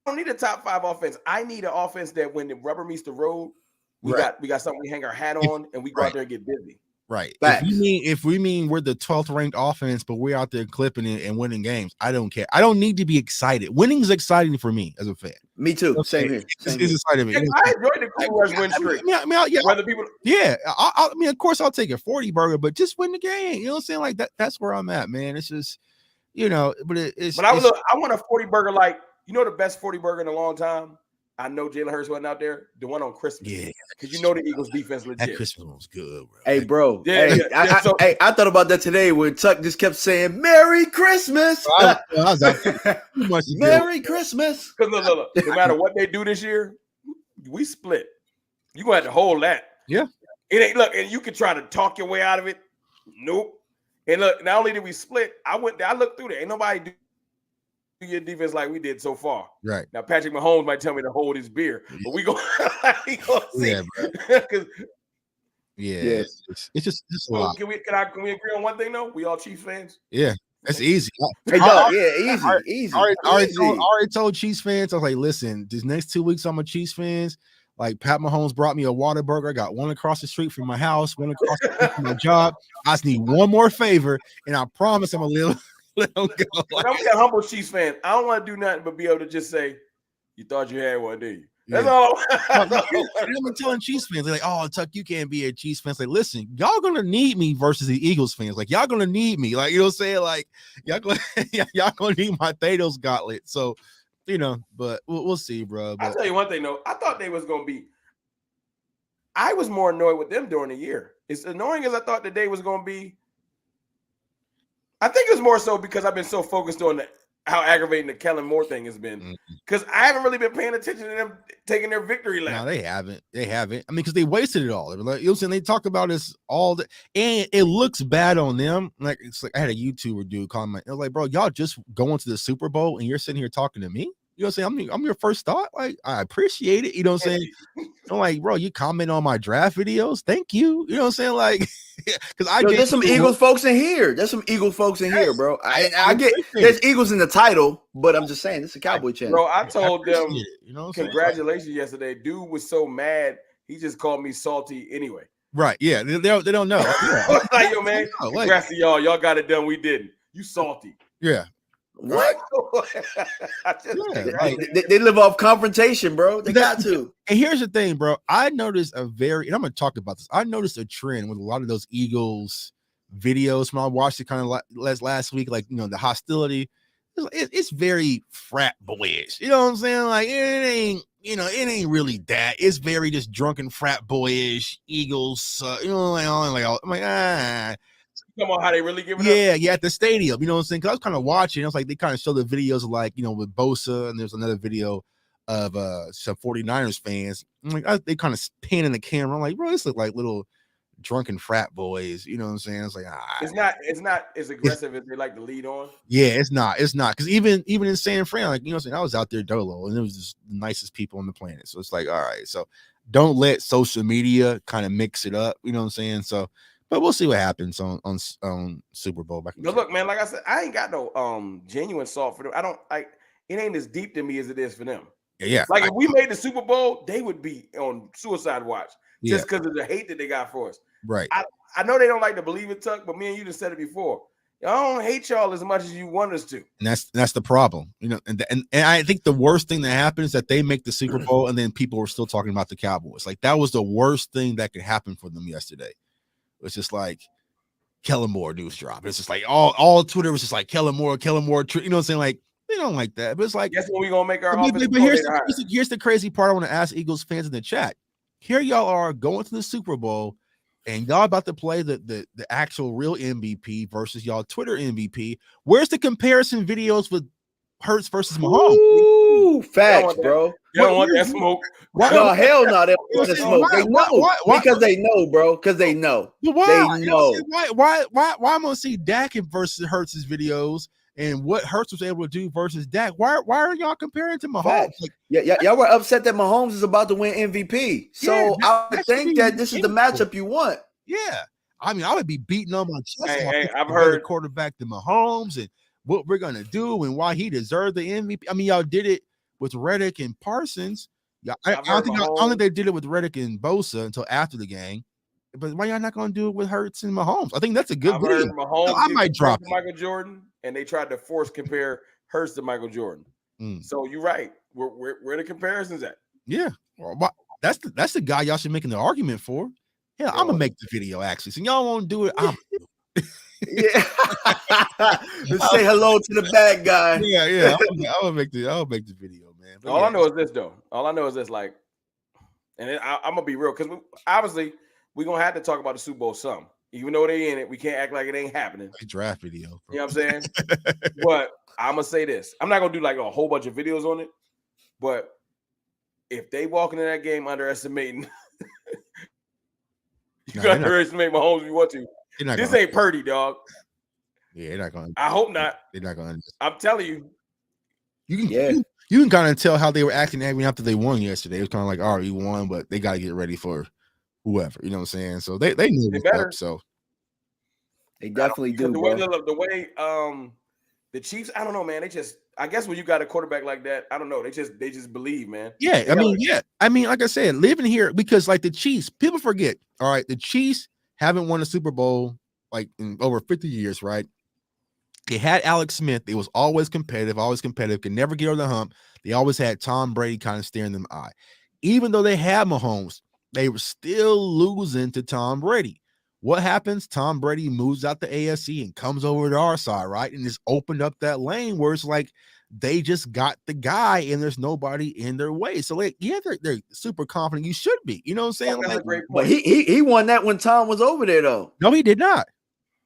don't need a top 5 offense. I need an offense that when the rubber meets the road, we got something we hang our hat on and we go out there and get busy. Right. If we mean we're the 12th ranked offense, but we're out there clipping it and winning games, I don't care. I don't need to be excited. Winning is exciting for me as a fan. Me too. Okay. Same here. It's exciting me. I enjoyed the Cooper Rush win streak. I mean, of course, I'll take a 40 burger, but just win the game. You know what I'm saying? Like that's where I'm at, man. It's just, but it's. But I want a 40 burger like, the best 40 burger in a long time. I know Jalen Hurts wasn't out there. The one on Christmas. Yeah. Because the Eagles defense legit. That Christmas one was good, bro. Hey, bro. I thought about that today when Tuck just kept saying, Merry Christmas. Merry Christmas. Because look, no matter what they do this year, we split. You're going to have to hold that. Yeah. It ain't, look, and you can try to talk your way out of it. Nope. And look, not only did we split, I looked through there. Ain't nobody do your defense like we did so far. Right. Now Patrick Mahomes might tell me to hold his beer, but we go see. Yeah, bro. Yeah. It's just a lot. Can we agree on one thing though? We all Chiefs fans? Yeah. That's easy. Hey, dog, easy. I already told Chiefs fans, I was like, listen, these next 2 weeks I'm a Chiefs fans. Like Pat Mahomes brought me a Whataburger. I got one across the street from my house, one across the street from my job. I just need one more favor, and I promise I'm a little let them go. When I'm a humble Chiefs fan, I don't want to do nothing but be able to just say, you thought you had one, did you? That's all. I've been telling Chiefs fans, they're like, oh, Tuck, you can't be a Chiefs fan. Like, listen, y'all gonna need me versus the Eagles fans. Like, y'all gonna need me. Like, you know what I'm saying? Like, y'all gonna need my Thanos gauntlet. So, but we'll see, bro. But I'll tell you one thing, though. I thought they was gonna be. I was more annoyed with them during the year. As annoying as I thought the day was gonna be. I think it was more so because I've been so focused on how aggravating the Kellen Moore thing has been. Because I haven't really been paying attention to them taking their victory lap. No, they haven't. They haven't. I mean, because they wasted it all. They were like, you know what I'm saying? They talk about this all the, and it looks bad on them. Like, it's like I had a YouTuber dude comment. It was like, bro, y'all just going to the Super Bowl and you're sitting here talking to me. You know what I'm saying? I'm your first thought. Like, I appreciate it. You know what I'm saying? I'm like, bro, you comment on my draft videos. Thank you. You know what I'm saying? Like, because there's some Eagles folks in here. There's some Eagles folks in here, bro. I get there's Eagles in the title, but I'm just saying this is a Cowboy channel. Bro, I told them, you know, congratulations yesterday. Dude was so mad, he just called me salty anyway. Right? Yeah, they don't know. Yeah. Like, yo, man, congrats to y'all. Y'all got it done. We didn't. You salty? Yeah. What? They live off confrontation, bro. They got to. And here's the thing, bro. I noticed and I'm going to talk about this. I noticed a trend with a lot of those Eagles videos when I watched it kind of last week, like, you know, the hostility. It's very frat boyish. You know what I'm saying? Like, it ain't really that. It's very just drunken frat boyish Eagles. You know, I'm like, Come on, how they really give it up? Yeah, at the stadium. You know what I'm saying? Because I was kind of watching. I was like, they kind of show the videos of, like, you know, with Bosa, and there's another video of some 49ers fans. I'm like, they kind of panning the camera. I'm like, bro, this look like little drunken frat boys. You know what I'm saying? It's like, it's not as aggressive as they like to lead on. Yeah, it's not. Because even in San Fran, like, you know what I'm saying? I was out there dolo, and it was just the nicest people on the planet. So it's like, all right, so don't let social media kind of mix it up. You know what I'm saying? So. But we'll see what happens on Super Bowl. But look, man, like I said, I ain't got no genuine salt for them. I don't like it. Ain't as deep to me as it is for them. Yeah. Like, if we made the Super Bowl, they would be on suicide watch just because of the hate that they got for us. Right. I know they don't like to believe it, Tuck, but me and you just said it before. I don't hate y'all as much as you want us to. And that's the problem. You know, and I think the worst thing that happens is that they make the Super Bowl and then people are still talking about the Cowboys. Like, that was the worst thing that could happen for them yesterday. It's just like Kellen Moore news drop. It's just like all Twitter was just like Kellen Moore. You know what I'm saying? Like, they don't like that. But it's like, guess when we gonna make our offense. But here's the crazy part. I want to ask Eagles fans in the chat. Here y'all are going to the Super Bowl, and y'all about to play the actual real MVP versus y'all Twitter MVP. Where's the comparison videos with Hurts versus Mahomes? Ooh, facts, bro. You don't want that smoke. No, hell no. They don't want the smoke. They know. Because they know, bro. Because they know. But why? They know. Why I'm gonna see Dak versus Hurts' videos and what Hurts was able to do versus Dak? Why are y'all comparing to Mahomes? Like, y'all were upset that Mahomes is about to win MVP. So I would think that this is the matchup you want. Yeah. I mean, I would be beating on my chest. Hey, I've heard quarterback to Mahomes and what we're gonna do and why he deserved the MVP. I mean, y'all did it with Reddick and Parsons. Yeah, I don't think they did it with Reddick and Bosa until after the game. But why y'all not gonna do it with Hurts and Mahomes? I think that's a good video. I might drop Michael Jordan, and they tried to compare Hurts to Michael Jordan. So you're right. Where the comparisons at? Yeah, well, that's the guy y'all should make an argument for. Yeah, I'm gonna make the video actually. So y'all won't do it. Yeah. Let's say hello to the bad guy. Yeah. I'll make the video, man. But All I know is this, though. All I know is this, like, and I'm gonna be real, because obviously we're gonna have to talk about the Super Bowl some. Even though they in it, we can't act like it ain't happening. Draft video. Bro. You know what I'm saying? But I'm gonna say this. I'm not gonna do like a whole bunch of videos on it, but if they walk into that game underestimating, you gotta underestimate Mahomes if you want to. This ain't Purdy, dog. Yeah, they're not going. I hope not. They're not going. I'm telling you. You can kind of tell how they were acting even after they won yesterday. It was kind of like, all right, you won, but they got to get ready for whoever. You know what I'm saying? So they knew they better. So they definitely do. The way the Chiefs, I don't know, man. They just, I guess when you got a quarterback like that, I don't know. They just believe, man. Yeah, I mean, like I said, living here, because like the Chiefs, people forget. All right, the Chiefs haven't won a Super Bowl like in over 50 years, right? They had Alex Smith. They was always competitive, could never get over the hump. They always had Tom Brady kind of staring them eye. Even though they had Mahomes, they were still losing to Tom Brady. What happens? Tom Brady moves out the AFC and comes over to our side, right? And just opened up that lane where it's like they just got the guy and there's nobody in their way. So like, yeah, they're super confident. You should be, you know what I'm saying? Like, but he won that when Tom was over there, though. No, he did not.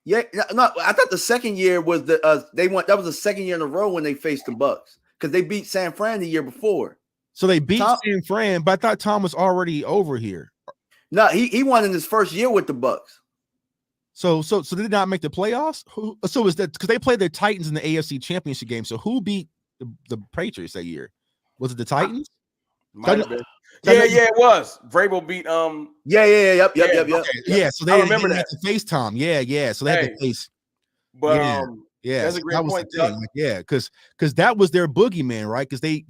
Yeah, no, I thought the second year was they went. That was the second year in a row when they faced the Bucks because they beat San Fran the year before. So they beat Tom, San Fran, but I thought Tom was already over here. No, he won in his first year with the Bucks. So they did not make the playoffs. So was that because they played the Titans in the AFC Championship game? So who beat the Patriots that year? Was it the Titans? Might have been. Yeah, it was. Vrabel beat Yep. Okay. Yeah, so they remember that. had to face Tom. Yeah. So they had to face. But that's a great point. Like, because that was their boogeyman, right? Because they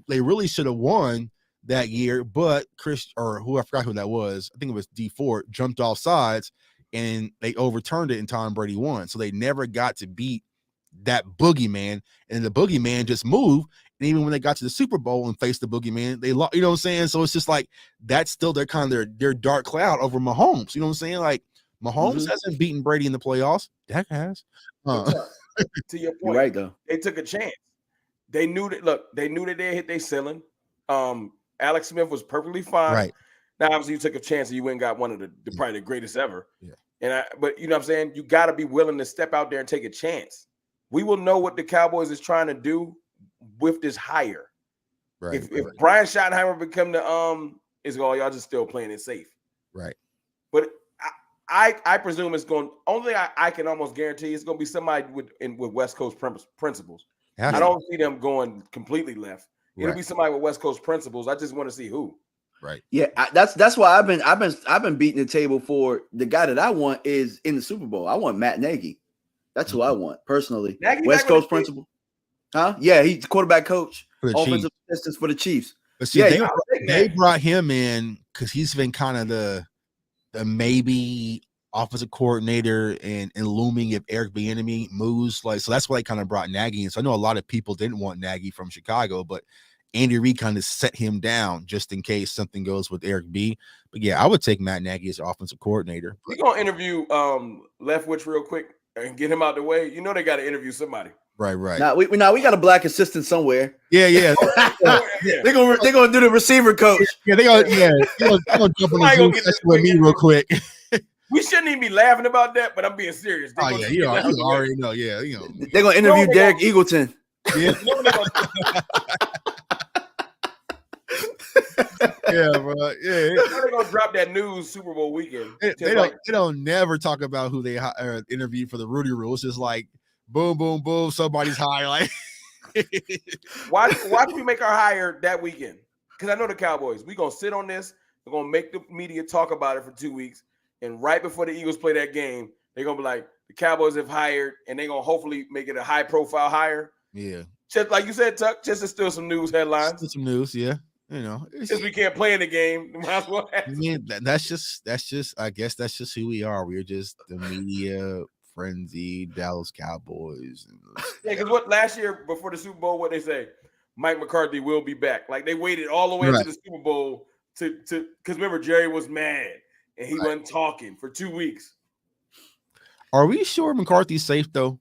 really should have won that year, but I forgot who that was. I think it was D4 jumped off sides and they overturned it and Tom Brady won. So they never got to beat that boogeyman, and the boogeyman just moved. And even when they got to the Super Bowl and faced the boogeyman, they lost. You know what I'm saying? So it's just like that's still their their dark cloud over Mahomes. You know what I'm saying? Like Mahomes hasn't beaten Brady in the playoffs. Dak has. To your point, you're right though. They took a chance. They knew that. Look, they knew that they hit their ceiling. Alex Smith was perfectly fine. Right. Now, obviously, you took a chance and you went and got one of the probably the greatest ever. Yeah. But you know what I'm saying? You got to be willing to step out there and take a chance. We will know what the Cowboys is trying to do with this hire. Right. If Brian Schottenheimer become the y'all just still playing it safe. Right. But I presume it's going. Only I can almost guarantee it's going to be somebody with West Coast principles. I don't see them going completely left. It'll be somebody with West Coast principles. I just want to see who. Right. Yeah, that's why I've been beating the table for the guy that I want is in the Super Bowl. I want Matt Nagy. That's who I want personally. Nagy West Coast principle. Huh? Yeah, he's the quarterback coach, offensive assistant for the Chiefs. But see, they brought him in because he's been kind of the maybe offensive coordinator and looming if Eric Bieniemy moves. So that's why they kind of brought Nagy in. So I know a lot of people didn't want Nagy from Chicago, but Andy Reid kind of set him down just in case something goes with Eric B. But yeah, I would take Matt Nagy as offensive coordinator. We're gonna interview Leftwich real quick and get him out the way. You know they got to interview somebody. Right. Now we got a black assistant somewhere. Yeah. They're gonna do the receiver coach. Yeah, they're gonna jump on the Zoom session with me real quick. We shouldn't even be laughing about that, but I'm being serious. You already know. Yeah, they're gonna interview Derek Eagleton. Yeah. Yeah, bro. Yeah, they're gonna drop that news Super Bowl weekend. They don't never talk about who they interviewed for the Rudy Rule. It's just like boom, boom, boom. Somebody's high. Like, why do we make our hire that weekend? Because I know the Cowboys. We gonna sit on this. We're gonna make the media talk about it for 2 weeks, and right before the Eagles play that game, they're gonna be like, the Cowboys have hired, and they're gonna hopefully make it a high-profile hire. Yeah, just like you said, Tuck. Just to steal some news headlines. Still some news, yeah. You know, since we can't play in the game, might as well I mean, that's just. I guess that's just who we are. We're just the media frenzy, Dallas Cowboys. Yeah, because what last year before the Super Bowl, what they say, Mike McCarthy will be back. Like they waited all the way to the Super Bowl to because remember Jerry was mad and he wasn't talking for 2 weeks. Are we sure McCarthy's safe though?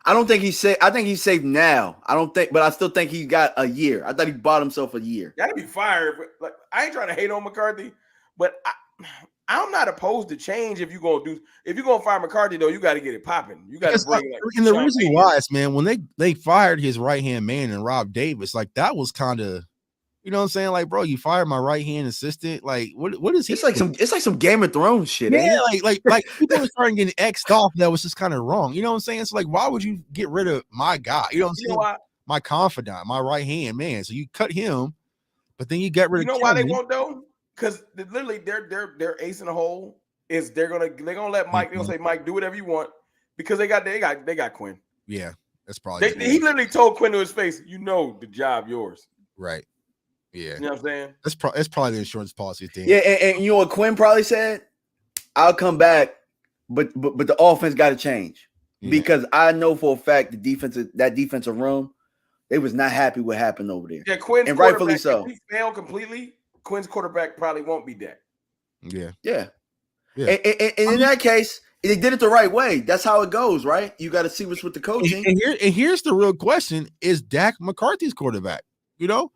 I don't think he's safe. I think he's safe now. But I still think he got a year. I thought he bought himself a year. Gotta be fired. Like I ain't trying to hate on McCarthy, but I'm not opposed to change. If you're gonna fire McCarthy though, you got to get it popping. You got to bring it. And the reason why is, man, when they fired his right hand man and Rob Davis, like that was kind of, you know what I'm saying? Like, bro, you fired my right hand assistant. Like, what is he? It's like some Game of Thrones shit. Yeah, like people were starting getting X'd off. That was just kind of wrong. You know what I'm saying? So like, why would you get rid of my guy? You know what I'm saying? Why? My confidant, my right hand man. So you cut him, but then you get rid of. You know why they won't though? Because literally their ace in the hole is they're gonna let Mike. They're gonna say, Mike, do whatever you want because they got Quinn. Yeah, that's probably. He literally told Quinn to his face, "You know the job yours." Right. Yeah. You know what I'm saying? That's probably the insurance policy thing. Yeah, and you know what Quinn probably said? I'll come back, but the offense got to change because I know for a fact that defensive room, they was not happy what happened over there. Yeah, Quinn, and rightfully so. If he failed completely, Quinn's quarterback probably won't be Dak. Yeah. And in that case, they did it the right way. That's how it goes, right? You got to see what's with the coaching. And here's the real question: is Dak McCarthy's quarterback? You know,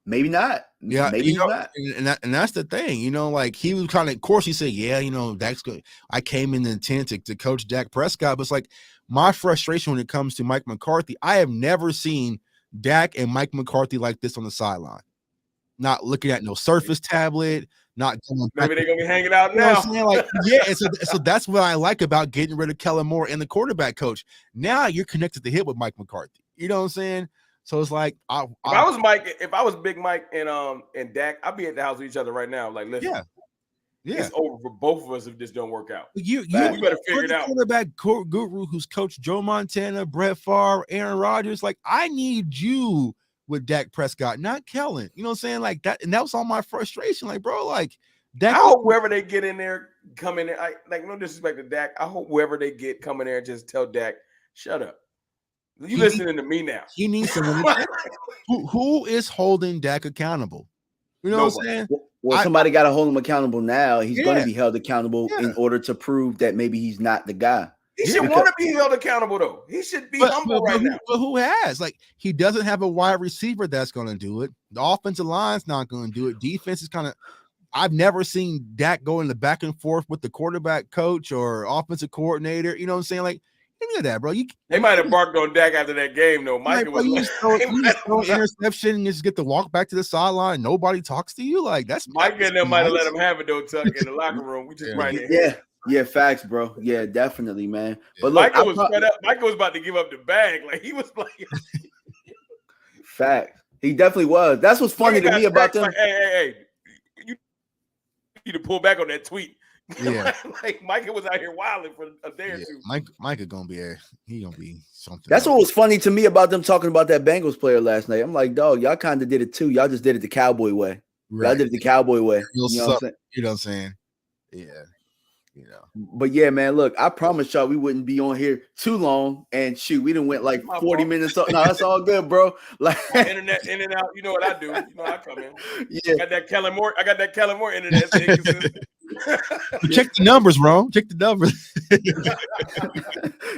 maybe not. Yeah, maybe he's not. And that's the thing, like he was kind of course he said, yeah, Dak's good. I came in the intent to coach Dak Prescott, but it's like my frustration when it comes to Mike McCarthy, I have never seen Dak and Mike McCarthy like this on the sideline. Not looking at no Surface tablet, not going back. Maybe they're gonna be hanging out You know now. what I'm saying? Like, yeah, so that's what I like about getting rid of Kellen Moore and the quarterback coach. Now you're connected to hit with Mike McCarthy. You know what I'm saying? So it's like if I was Big Mike and Dak, I'd be at the house with each other right now. Like, listen, it's over for both of us if this don't work out. We better figure it out. Quarterback guru who's coached Joe Montana, Brett Favre, Aaron Rodgers. Like, I need you with Dak Prescott, not Kellen. You know what I'm saying? Like that, and that was all my frustration. Like, bro, like Dak. I hope whoever they get in there, come in there. No disrespect to Dak. I hope whoever they get come in there and just tell Dak, shut up. You listening to me now. He needs someone who is holding Dak accountable. You know what I'm saying? Well, somebody got to hold him accountable now. He's going to be held accountable in order to prove that maybe he's not the guy. He should want to be held accountable, though. He should be humble right now. But who has? Like, he doesn't have a wide receiver that's going to do it. The offensive line's not going to do it. Defense is kind of – I've never seen Dak go in the back and forth with the quarterback coach or offensive coordinator. You know what I'm saying? Like, any of that, bro. They might have barked on Dak after that game, though. Mike was you throw interception and just get to walk back to the sideline. Nobody talks to you. Like, that's Mike and them might have let him have it, though, Tuck, in the locker room. We just right there. Yeah, facts, bro. Yeah, definitely, man. But look, Michael was fed up. Michael was about to give up the bag. Like, he was like, fact. He definitely was. That's what's funny to me about them. Like, hey, you need to pull back on that tweet. Yeah, like Micah was out here wilding for a day or two. Micah gonna be there. He gonna be something. That's what was funny to me about them talking about that Bengals player last night. I'm like, dog, y'all kind of did it too. Y'all just did it the Cowboy way. Right. Y'all did it the Cowboy way. You know what I'm saying? Yeah. But yeah, man, look, I promised y'all we wouldn't be on here too long, and shoot, we done went like 40 minutes. No, that's all good, bro. Like internet in and out. You know what I do? You know I come in. Yeah, I got that Kellen Moore internet. Check the numbers, bro. Check the numbers.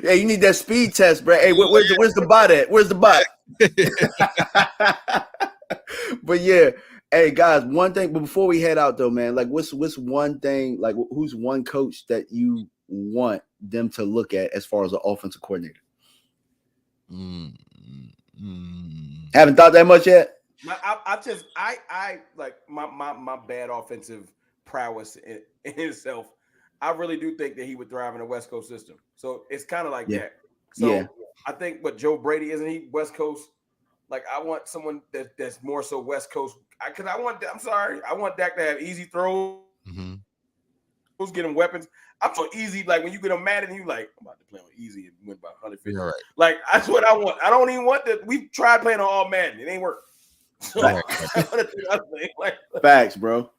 Yeah, you need that speed test, bro. Hey, where's the bot at? Where's the bot? But yeah. Hey guys, one thing, but before we head out though, man, like what's one thing, like who's one coach that you want them to look at as far as an offensive coordinator? Haven't thought that much yet. I like my bad offensive prowess in itself. I really do think that he would thrive in a West Coast system. So it's kind of like that. So I think, but Joe Brady, isn't he West Coast? Like I want someone that's more so West Coast. I want Dak to have easy throws. Who's getting weapons? I'm so easy. Like when you get him mad and you like, I'm about to play on easy and win by 150. Right. Like that's what I want. I don't even want that. We've tried playing on all Madden. It ain't work. So, facts, bro.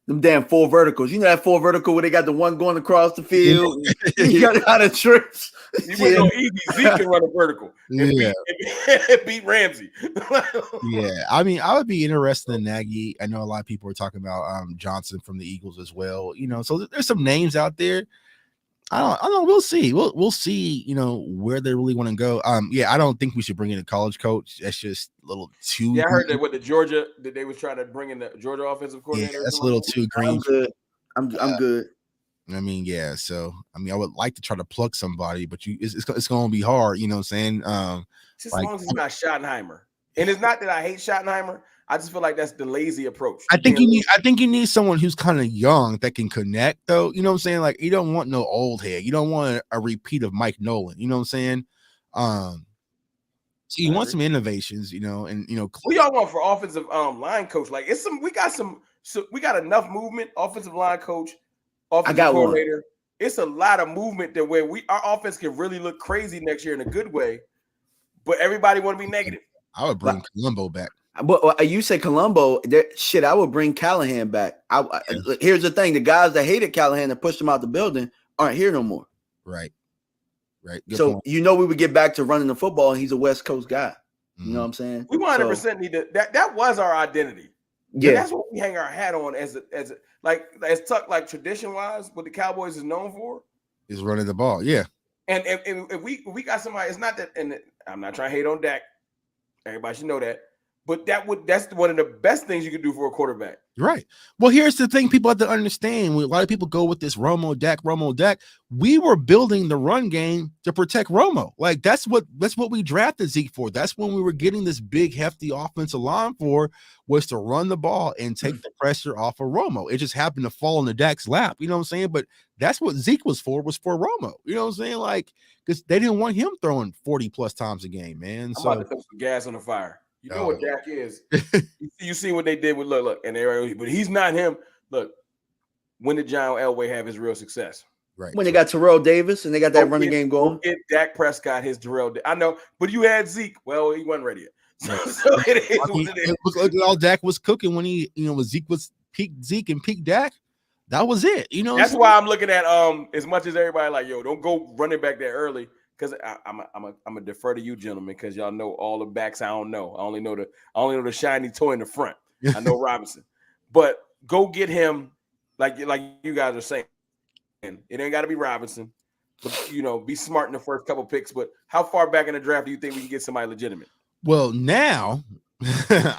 Them damn four verticals. You know that four vertical where they got the one going across the field. You got a lot of trips. You went on easy. Zeke can run a vertical. Beat Ramsey. I mean, I would be interested in Nagy. I know a lot of people are talking about Johnson from the Eagles as well. So there's some names out there. I don't know. We'll see. We'll see, where they really want to go. I don't think we should bring in a college coach. That's just a little too. Yeah, I heard that with the Georgia, that they was trying to bring in the Georgia offensive coordinator. Yeah, that's a little too green. I'm good. I'm good. I mean, so I would like to try to plug somebody, but it's going to be hard. You know what I'm saying? Just as long as he's not Schottenheimer, and it's not that I hate Schottenheimer. I just feel like that's the lazy approach. I think you need someone who's kind of young that can connect, though. You know what I'm saying? Like you don't want no old head. You don't want a repeat of Mike Nolan. You know what I'm saying? So you want some innovations, and what y'all want for offensive line coach? Like we got enough movement. Offensive line coach, offensive coordinator. It's a lot of movement that where our offense can really look crazy next year in a good way, but everybody want to be negative. I would bring Colombo back. But you say Colombo, I would bring Callahan back. Here's the thing: the guys that hated Callahan and pushed him out the building aren't here no more. Right. Good so point. We would get back to running the football, and he's a West Coast guy. You know what I'm saying? We 100% need to. That was our identity. Yeah, and that's what we hang our hat on as Tuck, like tradition wise, what the Cowboys is known for is running the ball. Yeah, and if we got somebody, it's not that. And I'm not trying to hate on Dak. Everybody should know that. But that's one of the best things you can do for a quarterback. Right. Well, here's the thing people have to understand. When a lot of people go with this Romo, Dak. We were building the run game to protect Romo. Like that's what we drafted Zeke for. That's when we were getting this big, hefty offensive line for, was to run the ball and take the pressure off of Romo. It just happened to fall into Dak's lap. You know what I'm saying? But that's what Zeke was for Romo. You know what I'm saying? Like, because they didn't want him throwing 40 plus times a game, man. I'm about to throw some gas on the fire. You know what Dak is. You see what they did with look, and but he's not him. Look, when did John Elway have his real success? Right. When they got Terrell Davis and they got that running game going. Get Dak Prescott his Terrell. I know, but you had Zeke. Well, he wasn't ready yet. So it is what it is. Look at all Dak was cooking when he, when Zeke was peak Zeke and peak Dak. That was it. You know, that's why I'm looking at as much as everybody like, yo, don't go running back there early. Because I'm a defer to you, gentlemen, because y'all know all the backs. I don't know. I only know the shiny toy in the front. I know Robinson, but go get him like you guys are saying. It ain't got to be Robinson, but be smart in the first couple picks. But how far back in the draft do you think we can get somebody legitimate? Well, now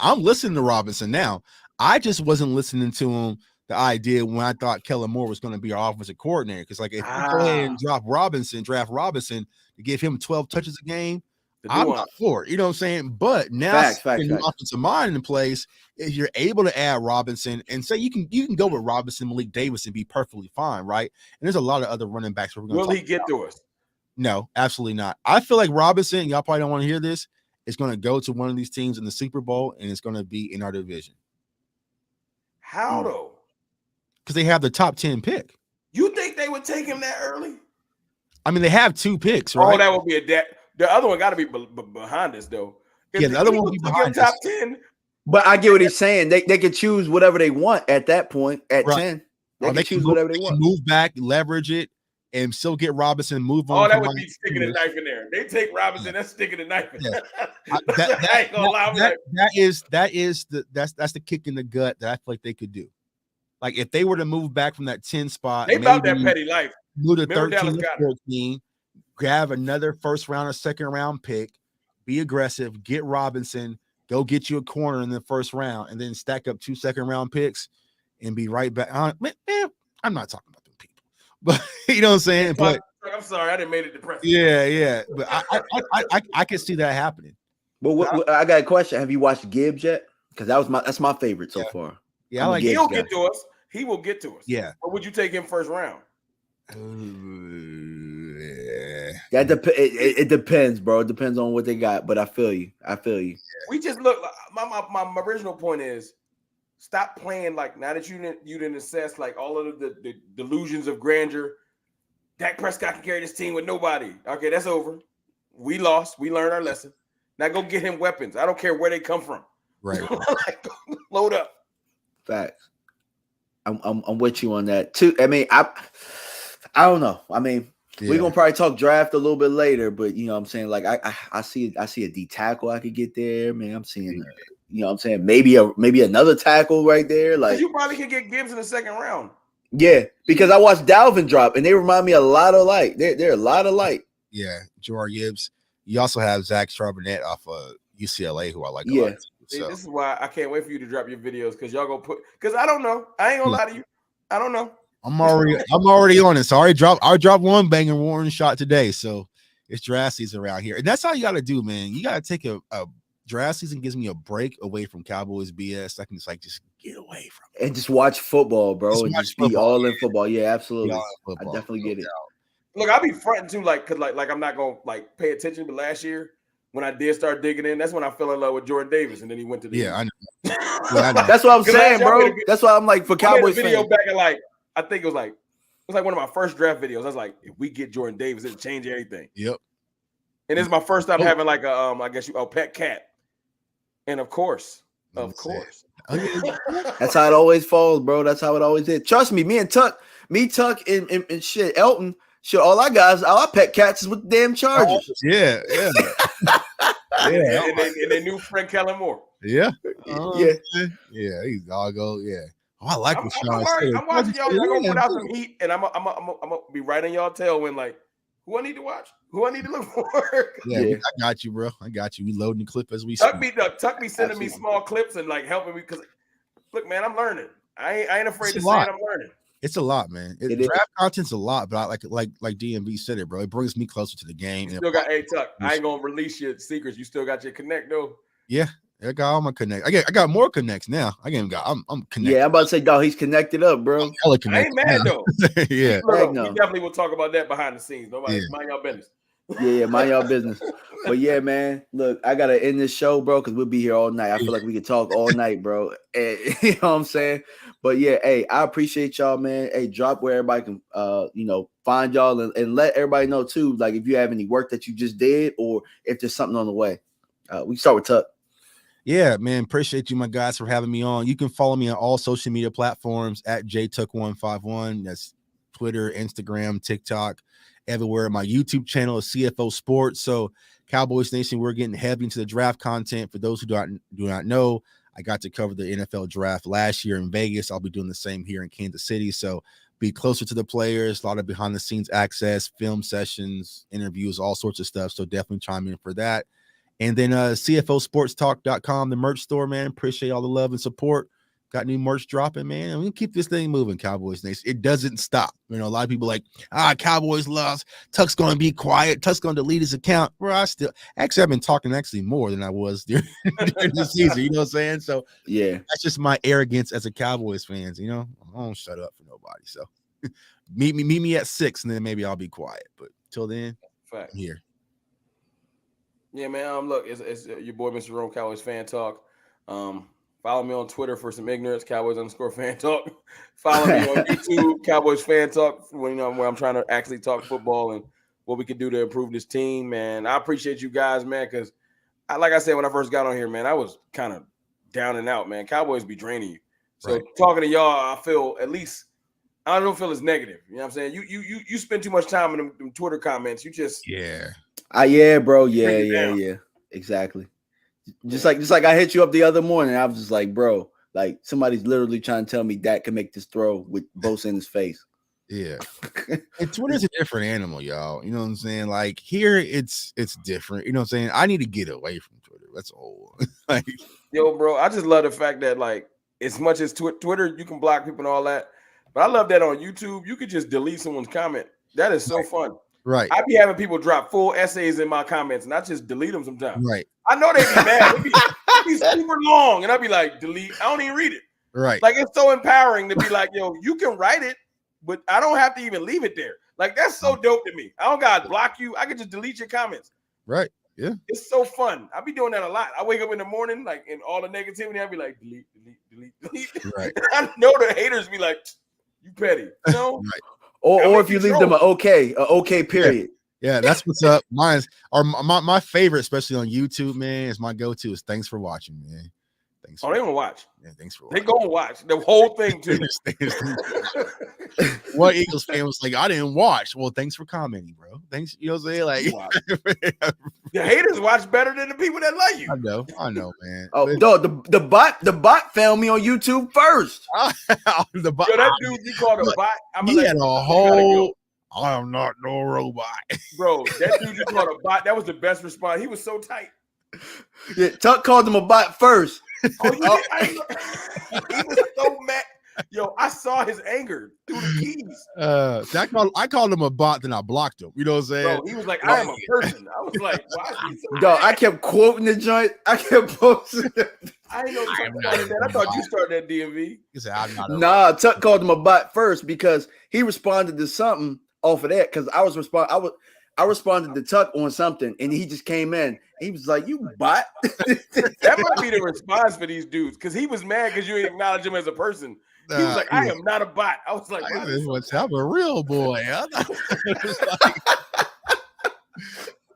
I'm listening to Robinson. Now I just wasn't listening to him. The idea when I thought Kellen Moore was going to be our offensive coordinator, because like if you go ahead and draft Robinson to give him 12 touches a game, I'm not for it. You know what I'm saying? But now the offensive mind in place, if you're able to add Robinson and say you can go with Robinson, Malik Davis, and be perfectly fine, right? And there's a lot of other running backs we're going to. Will he get to us? No, absolutely not. I feel like Robinson, y'all probably don't want to hear this, is going to go to one of these teams in the Super Bowl, and it's going to be in our division. How though? Because they have the top 10 pick. You think they would take him that early? I mean, they have 2 picks, right? Oh, that would be the other one got to be behind us, though. If the other one would be behind us. Top 10. But I get what he's saying. They can choose whatever they want at that point at 10. They can choose whatever they want. Move back, leverage it, and still get Robinson, move on. Oh, that would be sticking a knife in there. They take Robinson, that's sticking a knife in there. That's the kick in the gut that I feel like they could do. Like if they were to move back from that 10 spot, they about that petty life. Move to 13 or 14, grab another first round or second round pick, be aggressive, get Robinson, go get you a corner in the first round, and then stack up 2 second round picks and be right back on. Man, I'm not talking about them people, but you know what I'm saying? But I'm sorry, I didn't make it depressing. Yeah. But I can see that happening. But I got a question. Have you watched Gibbs yet? Because that's my favorite so far. Yeah, he'll get to us. He will get to us. Yeah. Or would you take him first round? It depends, bro. It depends on what they got. But I feel you. We just look. My original point is stop playing like now that you didn't assess like all of the delusions of grandeur. Dak Prescott can carry this team with nobody. Okay, that's over. We lost. We learned our lesson. Now go get him weapons. I don't care where they come from. Right. Load up. Facts. I'm with you on that too. I mean, I don't know. I mean, we're gonna probably talk draft a little bit later, but you know what I'm saying? Like I see a D tackle I could get there, man. I'm seeing you know what I'm saying? Maybe another tackle right there. Like you probably could get Gibbs in the second round. Yeah, because I watched Dalvin drop and they remind me a lot of like they're a lot alike. Yeah, Jahmyr Gibbs. You also have Zach Charbonnet off of UCLA, who I like a lot. See, this is why I can't wait for you to drop your videos because y'all gonna because I don't know. I ain't gonna lie to you. I don't know. I'm already on it. So I dropped one banging warning shot today. So it's draft season around here. And that's how you gotta do, man. You gotta take a draft season gives me a break away from Cowboys BS. I can just get away from it. And just watch football, bro. And just be all in football. Yeah, absolutely. I definitely get it. Look, I'll be fronting too, like, cause like I'm not gonna like pay attention. But last year, when I did start digging in, that's when I fell in love with Jordan Davis, and then he went to the I know. That's what I'm saying, bro. That's why I'm like for Cowboys video fans. Back at like I think it was like one of my first draft videos. I was like, if we get Jordan Davis, it'll change everything. Yep. And this is my first time having like a pet cat, and of course. That's how it always falls, bro. That's how it always is. Trust me, Tuck, and shit, Elton. Shit, all our pet cats is with the damn Chargers. Yeah. And they knew Frank Kellen Moore. Yeah. Yeah. He's doggo. Yeah. Oh, I like what I'm watching y'all. I'm gonna put out some heat, and I'm gonna be right on y'all tail when like Who I need to watch? Who I need to look for? Yeah. I got you, bro. I got you. We loading the clip as we Tuck speak. me sending me small clips and like helping me because look, man, I'm learning. I ain't afraid to say it. I'm learning. It's a lot, man. Draft content's a lot, but I like DMV said it, bro. It brings me closer to the game. You still got Tuck. I ain't gonna release your secrets. You still got your connect though. Yeah, I got all my connects. I got more connects now. I'm connected. Yeah, I'm about to say, dog, he's connected up, bro. I ain't mad though. Yeah, we definitely will talk about that behind the scenes. Nobody mind y'all business. Yeah, mind y'all business. But yeah, man, look, I gotta end this show, bro, because we'll be here all night. I feel like we could talk all night, bro. And, you know what I'm saying? But yeah, hey, I appreciate y'all, man. Hey, drop where everybody can, find y'all and let everybody know too. Like if you have any work that you just did, or if there's something on the way. We start with Tuck. Yeah, man. Appreciate you, my guys, for having me on. You can follow me on all social media platforms at JTuck151. That's Twitter, Instagram, TikTok, everywhere. My YouTube channel is CFO Sports. So Cowboys Nation, we're getting heavy into the draft content. For those who do not know, I got to cover the NFL draft last year in Vegas. I'll be doing the same here in Kansas City. So be closer to the players, a lot of behind the scenes access, film sessions, interviews, all sorts of stuff. So definitely chime in for that. And then CFOsportstalk.com, the merch store, man. Appreciate all the love and support. Got new merch dropping, man. And we can keep this thing moving, Cowboys Nation. It doesn't stop. A lot of people like, Cowboys lost. Tuck's going to be quiet. Tuck's going to delete his account. Bro, I've been talking more than I was during the season. You know what I'm saying? So, yeah, that's just my arrogance as a Cowboys fans. I don't shut up for nobody. So, meet me at 6, and then maybe I'll be quiet. But till then, fact. I'm here. Yeah, man. Look, it's your boy, Mr. Rome, Cowboys Fan Talk. Follow me on Twitter for some ignorance, Cowboys_Fan Talk. Follow me on YouTube, Cowboys Fan Talk, where I'm trying to actually talk football and what we can do to improve this team, man. I appreciate you guys, man, because like I said when I first got on here, man, I was kind of down and out, man. Cowboys be draining you. So talking to y'all, I feel at least I don't feel as negative. You know what I'm saying? You spend too much time in them Twitter comments. You just yeah, bro. Yeah. Exactly. Just like I hit you up the other morning. I was just like, bro, like somebody's literally trying to tell me Dak can make this throw with Bosa in his face. Yeah. And Twitter's a different animal, y'all. You know what I'm saying? Like here it's different. You know what I'm saying? I need to get away from Twitter. That's all. Yo, bro, I just love the fact that like as much as Twitter, you can block people and all that. But I love that on YouTube, you could just delete someone's comment. That is so fun. Right. I be having people drop full essays in my comments and I just delete them sometimes. Right. I know they be mad. They be super long. And I be like, delete. I don't even read it. Right. Like it's so empowering to be like, yo, you can write it, but I don't have to even leave it there. Like that's so dope to me. I don't gotta block you. I can just delete your comments. Right. Yeah. It's so fun. I be doing that a lot. I wake up in the morning, like in all the negativity, I be like, delete. Right. I know the haters be like, you petty. You know? Right. Or if you leave them an okay period. Yeah, that's what's up. My favorite, especially on YouTube, man, is my go-to is thanks for watching, man. Thanks. They gonna watch. Yeah, thanks for watching. They gonna watch the whole thing too. One Eagles fan was like, I didn't watch. Well, thanks for commenting, bro. Thanks. You know what I'm saying? Like the haters watch better than the people that like you. I know, man. Oh, no, the bot found me on YouTube first. The bot. Yo, that dude you called a bot. He had a whole. I'm not no robot, bro. That dude you called a bot. That was the best response. He was so tight. Yeah, Tuck called him a bot first. Oh, he was so mad. Yo, I saw his anger through the keys. I called him a bot, then I blocked him. You know what I'm saying? Bro, he was like, I am a person. I was like, why is he so Dog, I kept quoting the joint. I kept posting it. I didn't know Tuck started that. I thought you started that DMV. He said, I'm not Nah, Tuck called him a bot first because he responded to something off of that. Because I responded to Tuck on something, and he just came in. He was like, "You bot." That might be the response for these dudes because he was mad because you didn't acknowledge him as a person. He was like, "I am not a bot." I was like, "I'm a real boy."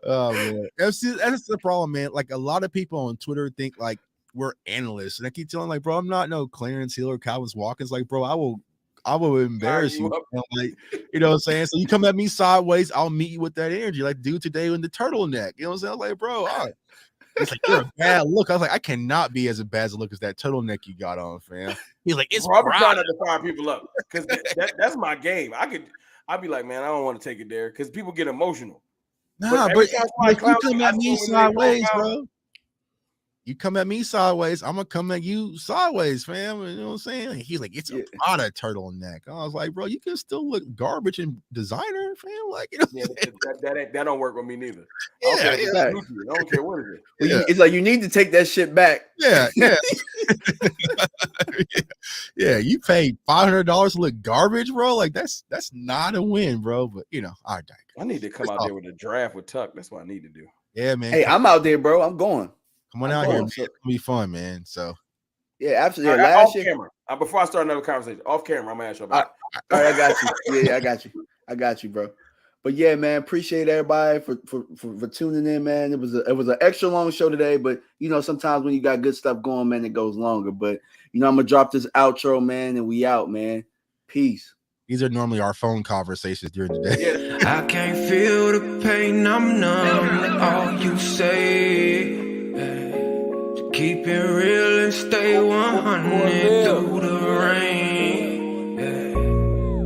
Oh man, that's the problem, man. Like a lot of people on Twitter think like we're analysts, and I keep telling like, bro, I'm not no Clarence Hill or Calvin Watkins. Like, bro, I will embarrass you. Like, you know what I'm saying? So you come at me sideways, I'll meet you with that energy. Like, dude, today in the turtleneck. You know what I'm saying? I was like, bro, it's like you're a bad look. I was like, I cannot be as bad a look as that turtleneck you got on, fam. He's like, it's I'm trying to fire people up because that's my game. I'd be like, man, I don't want to take it there because people get emotional. Nah, but if you come at me sideways, bro. You come at me sideways, I'm gonna come at you sideways, fam. You know what I'm saying? He's like, it's a lot of turtleneck. I was like, bro, you can still look garbage and designer, fam. Like, you know, that don't work with me neither. Yeah, I don't care what it is. Well, it's like you need to take that shit back. Yeah. Yeah. You paid $500 to look garbage, bro. Like that's not a win, bro. But you know, I need to come out there with a draft with Tuck. That's what I need to do. Yeah, man. Hey, I'm out there, bro. I'm going. Come on out here, man. It's gonna be fun, man. So yeah, absolutely. Right, off camera. Before I start another conversation, off camera, I'm gonna ask you about it. All right, I got you. Yeah, I got you, bro. But yeah, man, appreciate everybody for tuning in, man. It was an extra long show today, but you know, sometimes when you got good stuff going, man, it goes longer. But you know, I'm gonna drop this outro, man, and we out, man. Peace. These are normally our phone conversations during the day. I can't feel the pain, I'm numb. All you say, to keep it real and stay 100 through the rain.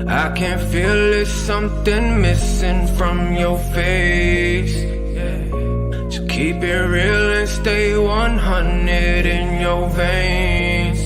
I can feel there's something missing from your face. To keep it real and stay 100 in your veins.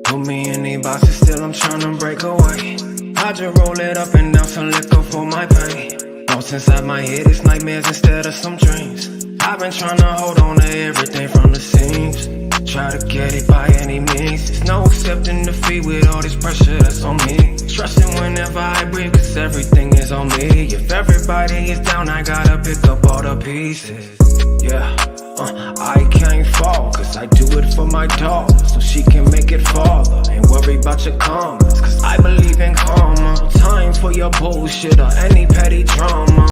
Put me in these boxes, still I'm tryna break away. I just roll it up and down some liquor for my pain. Thoughts inside my head, it's nightmares instead of some dreams. I've been tryna hold on to everything from the seams. Try to get it by any means. There's no accepting defeat with all this pressure that's on me. Trusting whenever I breathe, cause everything is on me. If everybody is down, I gotta pick up all the pieces. Yeah. I can't fall, cause I do it for my daughter, so she can make it farther. Ain't worry about your comments, cause I believe in karma. No time for your bullshit or any petty drama.